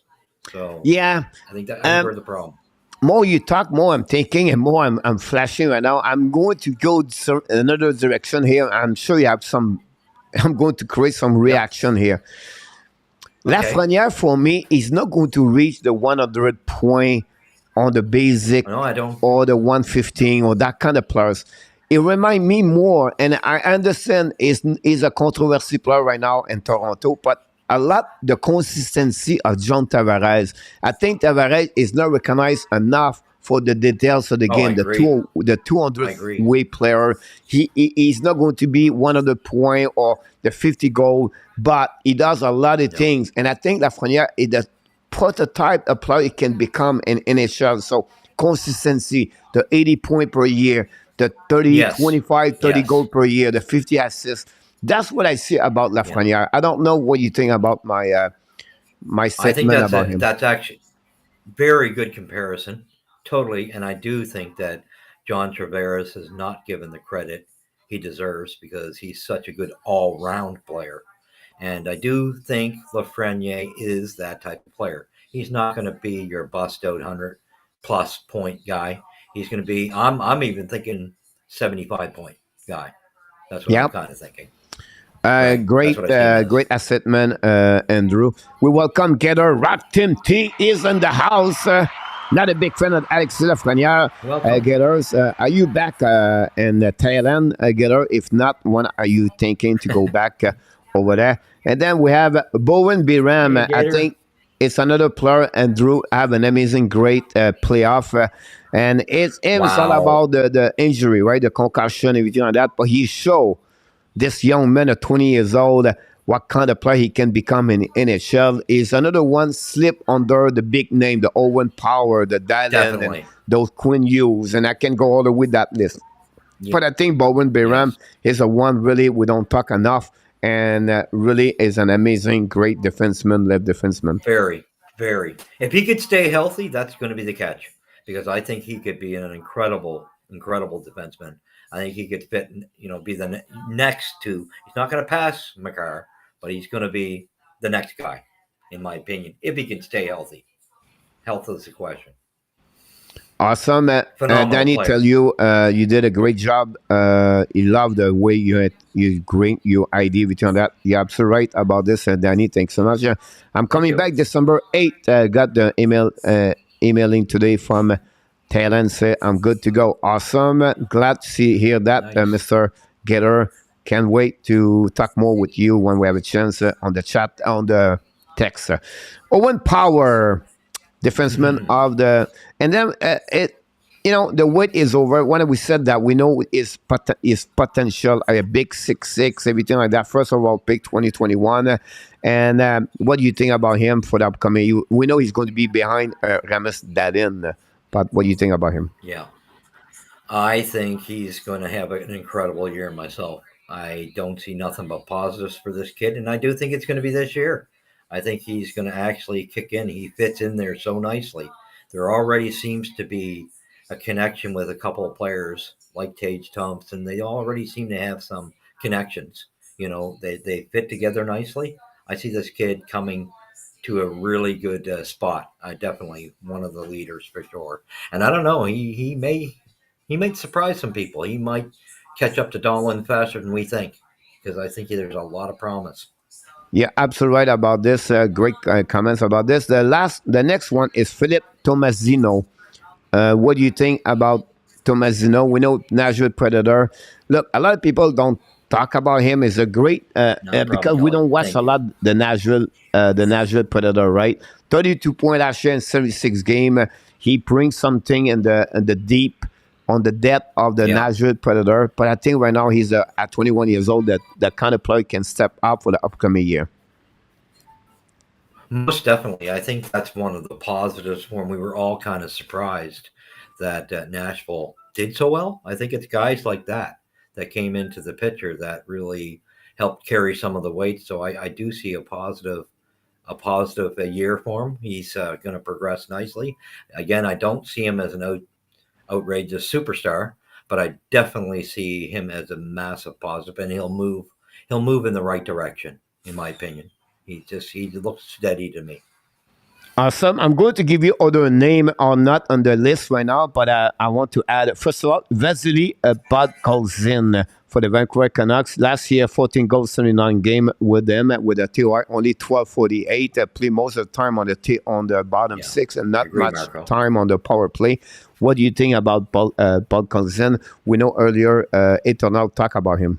So Yeah. I think we're the problem. More you talk, more I'm thinking, and more I'm flashing right now. I'm going to go another direction here. I'm sure you have some. I'm going to create some reaction here. Okay. Lafreniere for me is not going to reach the 100 point on the basic No, I don't. or the 115 or that kind of players. It reminds me more, and I understand is a controversy player right now in Toronto, but a lot the consistency of John Tavares. I think Tavares is not recognized enough for the details of the Oh, game. I The agree. the I 200 agree. way player. He's not going to be 100 point or the 50 goal, but he does a lot of things. And I think Lafreniere is the prototype of player he can become in NHL. So consistency, the 80 point per year, the 30, Yes. 25, 30 Yes. goal per year, the 50 assists. That's what I see about Lafreniere. I don't know what you think about my my I think statement about him. that's actually very good comparison. Totally. And I do think that John Tavares has not given the credit he deserves because he's such a good all-round player. And I do think Lafreniere is that type of player. He's not going to be your bust-out 100-plus point guy. He's going to be, I'm even thinking 75-point guy. That's what Yep. I'm kind of thinking. Right. Great, That's what I see him as. great asset man, Andrew. We welcome Gator. Rock Tim T is in the house. Not a big fan of Alexandre Lafreniere. Welcome. Gators, are you back in Thailand, Gator? If not, when are you thinking to go back over there? And then we have Bowen Biram. Hey, I Gator. think it's another player. Andrew have an amazing, great playoff. And it's all Wow. about the injury, right? The concussion, everything like that. But he showed this young man at 20 years old, what kind of player he can become in NHL. Is another one slip under the big name, the Owen Power, the Dylan, and Definitely. those Quinn Hughes, and I can go all the way with that list. Yeah. But I think Bowen Biram Yes. is a one really we don't talk enough, and really is an amazing, great defenseman, left defenseman. Very, very. If he could stay healthy, that's going to be the catch. Because I think he could be an incredible defenseman. I think he could fit, be the next to. He's not going to pass McCarr, but he's going to be the next guy, in my opinion, if he can stay healthy. Health is the question. Awesome. Phenomenal Danny, player. tell you, you did a great job. He loved the way you bring your idea, everything on that. You're absolutely right about this, Danny. Thanks so much. I'm coming you. back December 8th. Got the emailing today from Thailand. Say I'm good to go. Awesome. Glad to hear that, Nice. Mr. Getter. Can't wait to talk more with you when we have a chance on the chat, on the text. Owen Power, defenseman of the, and then the wait is over. When we said that, we know his potential, a big 6'6", everything like that. First of all, pick 2021. And what do you think about him for the upcoming? We know he's going to be behind Ramis Dadin, but what do you think about him? Yeah. I think he's going to have an incredible year myself. I don't see nothing but positives for this kid, and I do think it's going to be this year. I think he's going to actually kick in. He fits in there so nicely. There already seems to be a connection with a couple of players like Tage Thompson. They already seem to have some connections. They fit together nicely. I see this kid coming to a really good spot. Definitely one of the leaders for sure. And I don't know, he might surprise some people. He might catch up to Donlin faster than we think, because I think there's a lot of promise. Yeah, absolutely right about this. Great comments about this. The next one is Philip Tomasino. What do you think about Tomasino? We know Nashville Predator. Look, a lot of people don't talk about him. He's a great because we don't watch a lot the Nashville Predator, right? 32 point last year in 76 game. He brings something in the deep, on the depth of the Nashville Predator. But I think right now he's at 21 years old, that kind of player can step up for the upcoming year. Most definitely. I think that's one of the positives when we were all kind of surprised that Nashville did so well. I think it's guys like that came into the picture that really helped carry some of the weight. So I do see a positive year for him. He's going to progress nicely. Again, I don't see him as an outrageous superstar, but I definitely see him as a massive positive, and he'll move in the right direction, in my opinion. He looks steady to me. Awesome. I'm going to give you other name or not on the list right now, but I want to add, first of all, Vasily Podkolzin for the Vancouver Canucks. Last year, 14 goals, 79 game with them, with a TOR only 12.48. Play most of the time on the bottom six, and not much time on the power play. What do you think about Podkolzin? We know earlier, Eternal talk about him.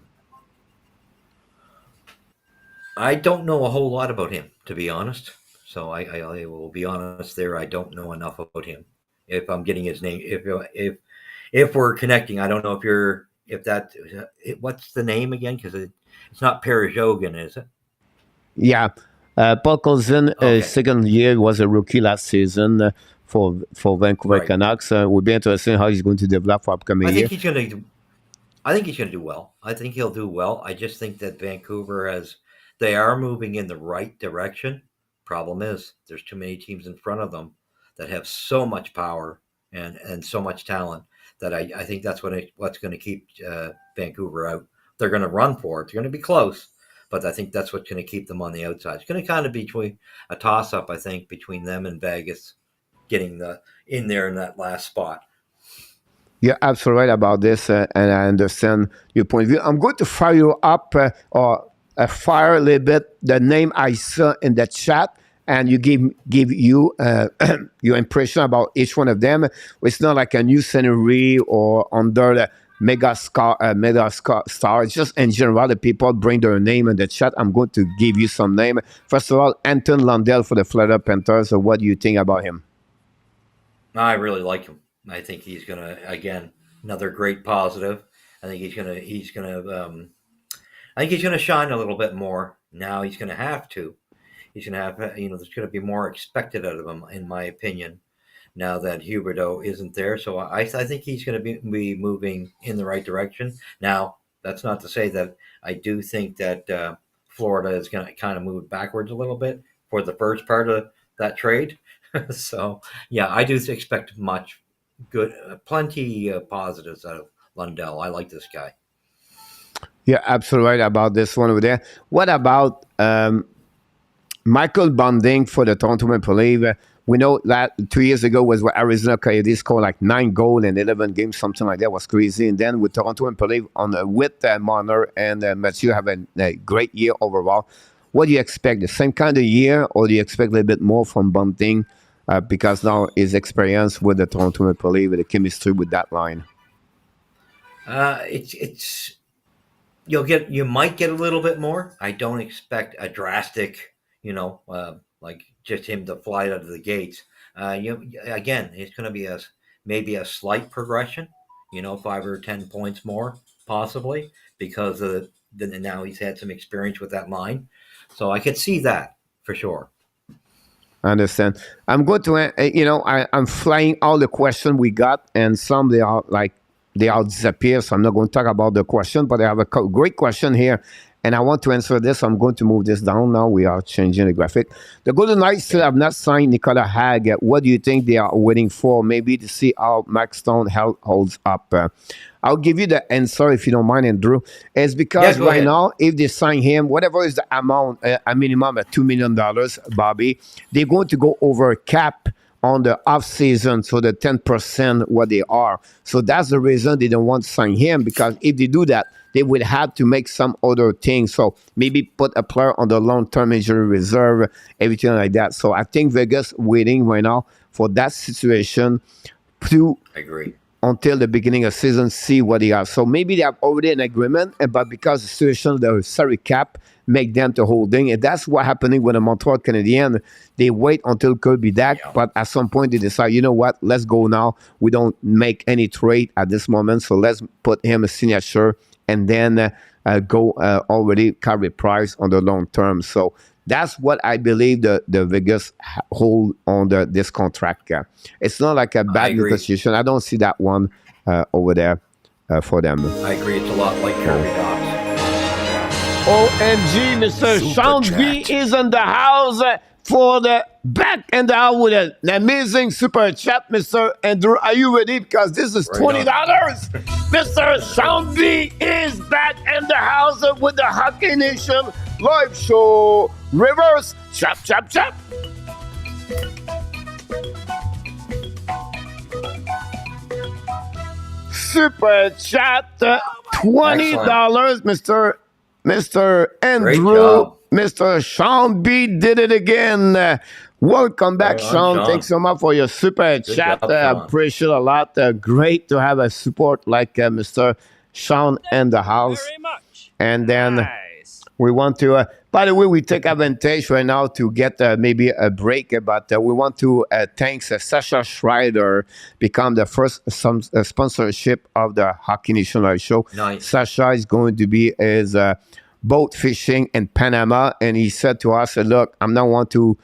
I don't know a whole lot about him, to be honest. So I will be honest there. I don't know enough about him. If I'm getting his name, if we're connecting, I don't know what's the name again? Because it's not Perezhogan, is it? Yeah, Podkolzin, second year, was a rookie last season for Vancouver Canucks. We'll be interested how he's going to develop for upcoming year. I think he's going to do well. I think he'll do well. I just think that Vancouver they are moving in the right direction. Problem is, there's too many teams in front of them that have so much power and so much talent that I think that's what's going to keep Vancouver out. They're going to run for it. They're going to be close, but I think that's what's going to keep them on the outside. It's going to kind of be a toss-up, I think, between them and Vegas getting in there in that last spot. You're absolutely right about this, and I understand your point of view. I'm going to fire you up fire a little bit the name I saw in the chat, and you give you your impression about each one of them. It's not like a new scenery or under the mega star. It's just in general, the people bring their name in the chat. I'm going to give you some name. First of all, Anton Lundell for the Florida Panthers. So what do you think about him? I really like him. I think he's going to, again, another great positive. I think he's going to shine a little bit more. Now he's going to have to. He's going to have, there's going to be more expected out of him, in my opinion, now that Huberdeau isn't there. So I think he's going to be moving in the right direction. Now, that's not to say that I do think that Florida is going to kind of move backwards a little bit for the first part of that trade. So, yeah, I do expect plenty of positives out of Lundell. I like this guy. You're absolutely right about this one over there. What about Michael Bunting for the Toronto Maple Leafs? We know that 2 years ago was where Arizona Coyotes scored like 9 goals in 11 games, something like that. Was crazy. And then with Toronto Maple Leafs with Marner and Mathieu having a great year overall. What do you expect? The same kind of year, or do you expect a little bit more from Bunting because now his experience with the Toronto Maple Leafs, with the chemistry with that line? You might get a little bit more. I don't expect a drastic, like just him to fly out of the gates. Again, it's going to be maybe a slight progression, 5 or 10 points more, possibly, because of now he's had some experience with that line. So I could see that for sure. I understand. I'm going to, I'm flying all the questions we got, and some they all disappear. So I'm not going to talk about the question, but I have a great question here, and I want to answer this. I'm going to move this down now. We are changing the graphic. The Golden Knights still have not signed Nicolas Hag. What do you think they are waiting for? Maybe to see how Max Stone holds up. I'll give you the answer if you don't mind, Andrew. It's because right now, if they sign him, whatever is the amount, a minimum of $2 million, Bobby, they're going to go over cap on the off season, so the 10% what they are. So that's the reason they don't want to sign him, because if they do that, they would have to make some other things. So maybe put a player on the long-term injury reserve, everything like that. So I think Vegas waiting right now for that situation to agree until the beginning of season, see what they are. So maybe they have already an agreement, but because the situation, the salary cap, make them to holding. And that's what happening with the Montreal Canadiens. They wait until Kirby Dak, but at some point they decide, you know what, let's go now. We don't make any trade at this moment, so let's put him a signature and then go already carry price on the long term. So that's what I believe the Vegas hold on this contract. It's not like a bad negotiation. I don't see that one over there for them. I agree. It's a lot like Kirby Docs. OMG, Mr. Sean B is in the house for the back and out with an amazing super chat. Mr. Andrew, are you ready? Because this is $20. Mr. Sean B is back in the house with the Hockey Nation live show. Reverse, chop, chop, chop. Super chat, $20, Mr. Andrew. Mr. Sean B did it again. Welcome back, Sean. Thanks so much for your super chat. I appreciate a lot. Great to have a support like Mr. Sean in the house. Very much. And then we want to, by the way, we take advantage right now to get maybe a break, but we want to thank SASCHA SCHRADER, become the first sponsorship of the Hockey Nation Live Show. Nice. SASCHA is going to be his boat fishing in Panama, and he said to us, look, I'm not want to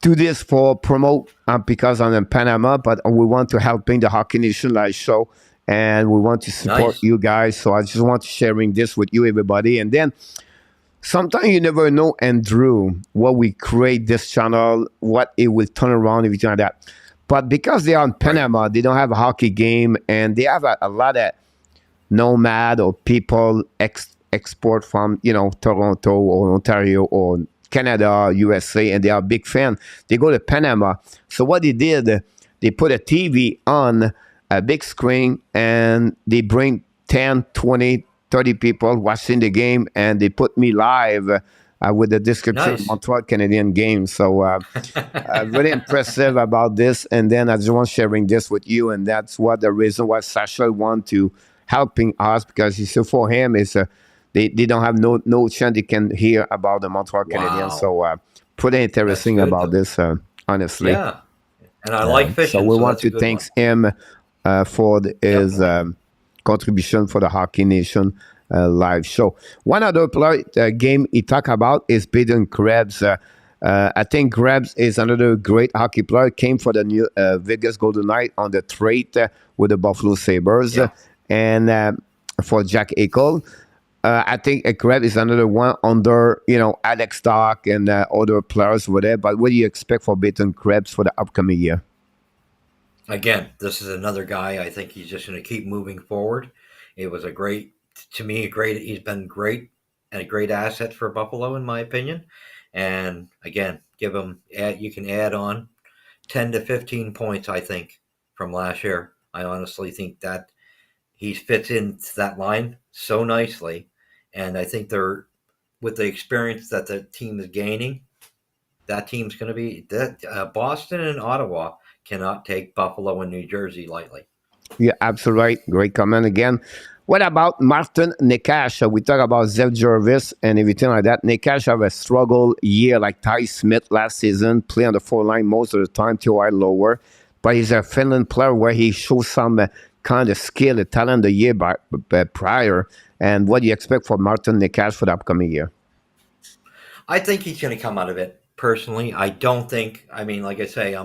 do this for promote because I'm in Panama, but we want to helping the Hockey Nation Live Show, and we want to support you guys. So I just want to sharing this with you, everybody. And then sometimes you never know, Andrew, what we create this channel, what it will turn around, everything like that. But because they are in Panama, they don't have a hockey game, and they have a lot of nomad or people export from, Toronto or Ontario or Canada, USA, and they are a big fan. They go to Panama. So what they did, they put a TV on a big screen, and they bring 10, 20, 30 people watching the game, and they put me live with the description of Montreal Canadian game. So really impressive about this. And then I just want sharing this with you, and that's what the reason why SASCHA want to helping us, because he said for him is they don't have no chance they can hear about the Montreal Canadiens. So pretty interesting about this, honestly. Yeah, and I like fishing. So we want to thank him for his contribution for the Hockey Nation live show. One other game he talked about is Peyton Krebs. I think Krebs is another great hockey player. Came for the new Vegas Golden Knights on the trade with the Buffalo Sabres. And for Jack Eichel. I think Krebs is another one under, Alex Stock and other players over there. But what do you expect for Peyton Krebs for the upcoming year? Again, this is another guy. I think he's just going to keep moving forward. It was he's been great and a great asset for Buffalo, in my opinion. And again, you can add on 10 to 15 points, I think, from last year. I honestly think that he fits into that line so nicely. And I think with the experience that the team is gaining, that team's going to be Boston and Ottawa cannot take Buffalo and New Jersey lightly. Yeah, absolutely right. Great comment again. What about Martin Necas? We talk about Zeb Jarvis and everything like that. Necas have a struggle year like Ty Smith last season, play on the 4 line most of the time, TOI lower. but he's a Finland player where he shows some kind of skill and talent the year prior. And what do you expect for Martin Necas for the upcoming year? I think he's going to come out of it. Personally, I don't think. I mean, like I say,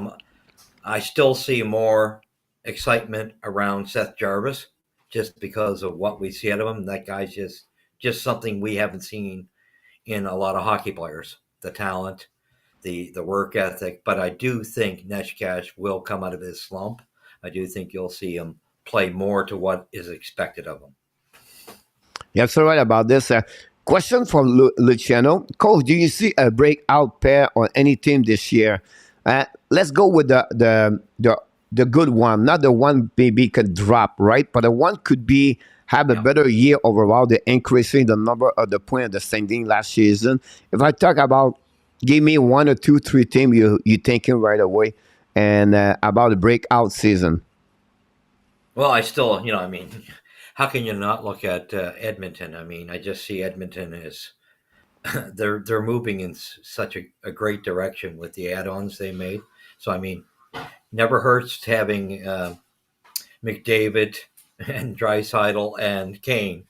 I still see more excitement around Seth Jarvis just because of what we see out of him. That guy's just something we haven't seen in a lot of hockey players. The talent, the work ethic. But I do think Necas will come out of his slump. I do think you'll see him play more to what is expected of him. You're so right about this. Question from Luciano. Coach, do you see a breakout pair on any team this year? Let's go with the good one, not the one maybe could drop, right? But the one could be have a better year overall. They're increasing the number of the point of the standing last season. If I talk about, give me 1 or 2, 3 teams you thinking right away, and about the breakout season. Well, I still, I mean, how can you not look at Edmonton? I mean, I just see Edmonton as they're moving in such a great direction with the add-ons they made. So, I mean, never hurts having McDavid and Draisaitl and Kane.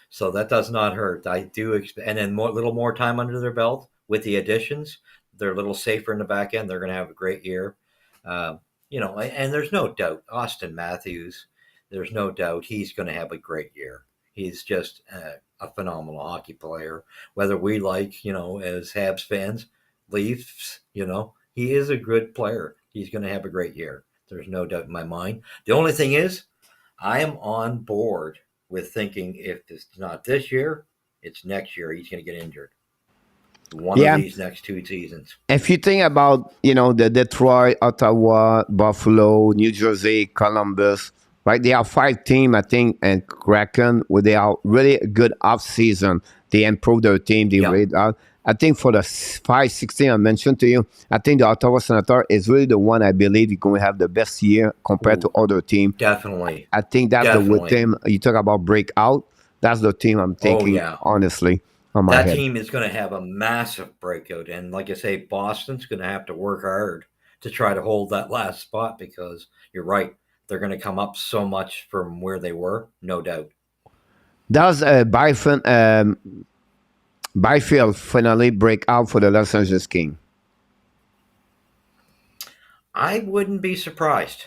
So that does not hurt. I do expect, and then little more time under their belt with the additions. They're a little safer in the back end. They're going to have a great year. And there's no doubt Austin Matthews, there's no doubt he's going to have a great year. He's just a phenomenal hockey player. Whether we like, as Habs fans, Leafs, he is a good player. He's going to have a great year. There's no doubt in my mind. The only thing is, I am on board with thinking if it's not this year, it's next year. He's going to get injured. One of these next 2 seasons. If you think about, the Detroit, Ottawa, Buffalo, New Jersey, Columbus, right? They are 5 teams, I think, and Kraken, where they are really a good off-season. They improve their team. They rate out. I think for the 5-6 teams I mentioned to you, I think the Ottawa Senators is really the one I believe is going to have the best year compared to other teams. Definitely. I think that's the team. You talk about breakout. That's the team I'm thinking, honestly. That team is going to have a massive breakout. And like I say, Boston's going to have to work hard to try to hold that last spot because you're right. They're going to come up so much from where they were, no doubt. Does Byfield finally break out for the Los Angeles Kings? I wouldn't be surprised.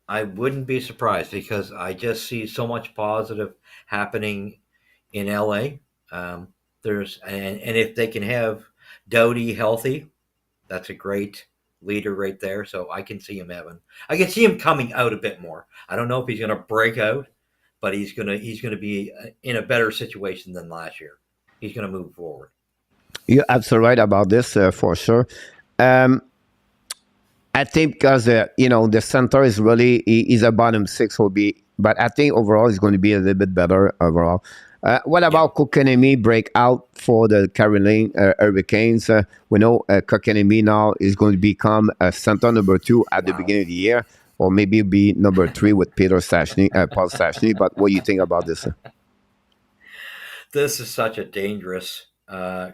Because I just see so much positive happening in LA. And if they can have Doughty healthy, that's a great leader right there. So I can see him coming out a bit more. I don't know if he's going to break out, but he's going to be in a better situation than last year. He's going to move forward. You're absolutely right about this, for sure. I think because, the center is really, he's a bottom 6 will be, but I think overall he's going to be a little bit better overall. What about Kotkaniemi break out for the Carolina Hurricanes? We know Kotkaniemi now is going to become a center number 2 at the beginning of the year, or maybe be number 3 with Paul Stastny. But what do you think about this? This is such a dangerous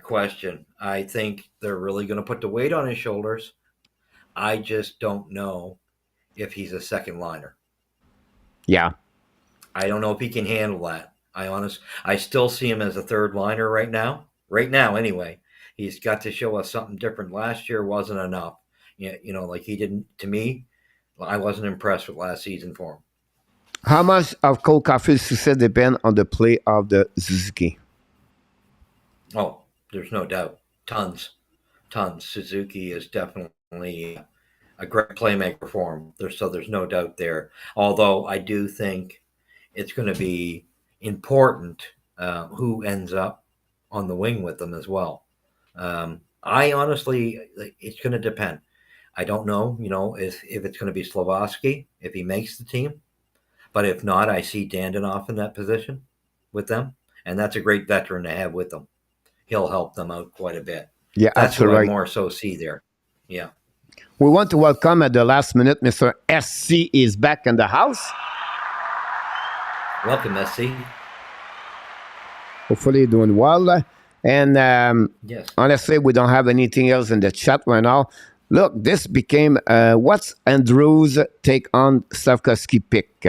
question. I think they're really going to put the weight on his shoulders. I just don't know if he's a second liner. Yeah. I don't know if he can handle that. I still see him as a third liner right now. Right now, anyway. He's got to show us something different. Last year wasn't enough. Like he didn't, to me, I wasn't impressed with last season for him. How much of Cole Caulfield's success depend on the play of the Suzuki? Oh, there's no doubt. Tons. Suzuki is definitely a great playmaker for him. There's no doubt there. Although I do think it's going to be important who ends up on the wing with them as well. I honestly, it's going to depend. I don't know, if it's going to be Slavaski, if he makes the team. But if not, I see Dandinoff in that position with them. And that's a great veteran to have with them. He'll help them out quite a bit. Yeah, that's what right. I more so see there. Yeah. We want to welcome at the last minute, Mr. SC is back in the house. Welcome, SC. Hopefully you're doing well. And yes. Honestly, we don't have anything else in the chat right now. Look, this became what's Andrew's take on Slavkovsky pick?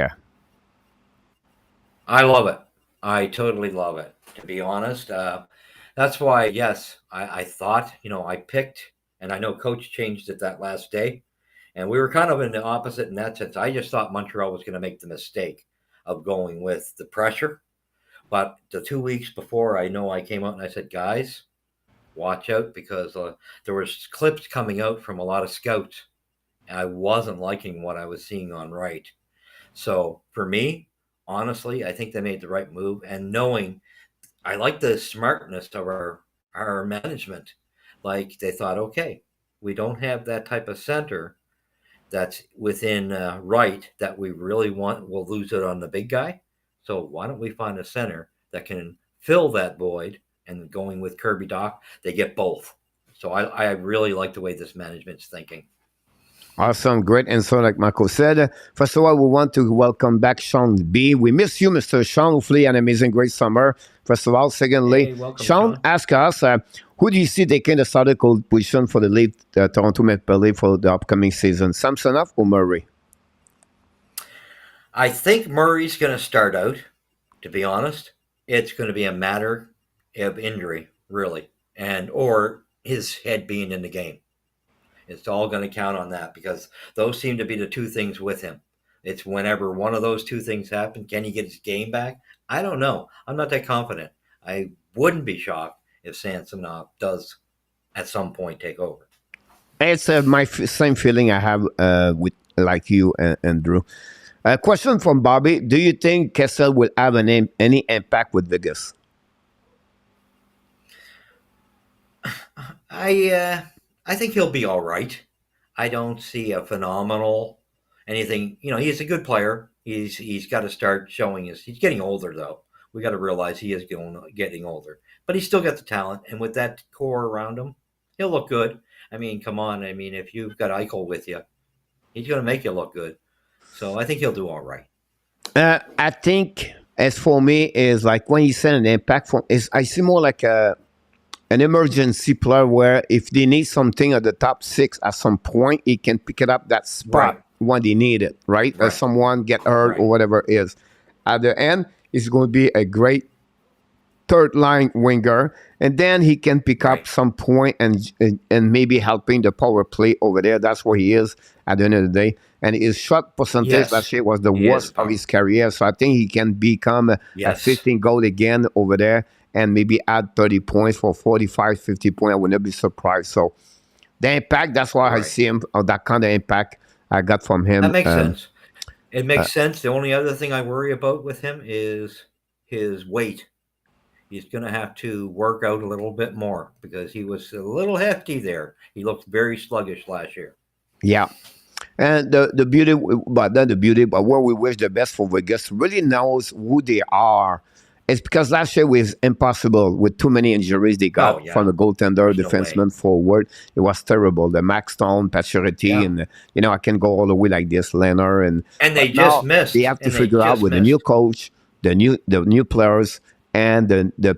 I love it. I totally love it, to be honest. That's why, yes, I thought, I picked, and I know Coach changed it that last day, and we were kind of in the opposite in that sense. I just thought Montreal was going to make the mistake of going with the pressure. But the 2 weeks before, I know I came out and I said, guys, watch out, because there was clips coming out from a lot of scouts. And I wasn't liking what I was seeing on right. So for me, honestly, I think they made the right move. And knowing, I like the smartness of our management. Like, they thought, okay, we don't have that type of center that's within right that we really want. We'll lose it on the big guy. So why don't we find a center that can fill that void? And going with Kirby Doc, they get both. So I really like the way this management's thinking. Awesome, great answer, like Marco said. First of all, we want to welcome back Sean B. We miss you, Mr. Sean. Hopefully, an amazing, great summer. First of all, secondly, Hey, welcome, Sean asked us, who do you see taking the starter cold position for the late Toronto Maple Leafs for the upcoming season? Samsonov or Murray? I think Murray's going to start out, to be honest. It's going to be a matter of injury, really, or his head being in the game. It's all going to count on that, because those seem to be the two things with him. It's whenever one of those two things happen, can he get his game back? I don't know. I'm not that confident. I wouldn't be shocked if Samsonov does at some point take over. It's my same feeling I have with like you and Drew. Question from Bobby: do you think Kessel will have any impact with Vegas? I think he'll be all right. I don't see a phenomenal anything. He's a good player. He's got to start showing he's getting older, though. We got to realize he is getting older, but he's still got the talent. And with that core around him, he'll look good. I mean, come on. I mean, if you've got Eichel with you, he's going to make you look good. So I think he'll do all right. I think, as for me, is like when you send an impact from, I see more like an emergency player where if they need something at the top six at some point, he can pick it up that spot when they need it, right? Or someone get hurt or whatever it is. At the end, he's going to be a great third line winger, and then he can pick up some point and maybe helping the power play over there. That's where he is at the end of the day. And his shot percentage last year was the worst of his career. So I think he can become a 15 goal again over there and maybe add 30 points for 45, 50 points. I would not be surprised. So the impact, that's why I see him, that kind of impact I got from him. That makes sense. It makes sense. The only other thing I worry about with him is his weight. He's going to have to work out a little bit more because he was a little hefty there. He looked very sluggish last year. Yeah. And the beauty, but not the beauty, but where we wish the best for Vegas really knows who they are. It's because last year was impossible with too many injuries they got from the goaltender, defenseman, forward. It was terrible. The Max Stone, Pacioretty, and I can go all the way like this, Leonard, and they just missed. They have to figure out with the new coach, the new players, and the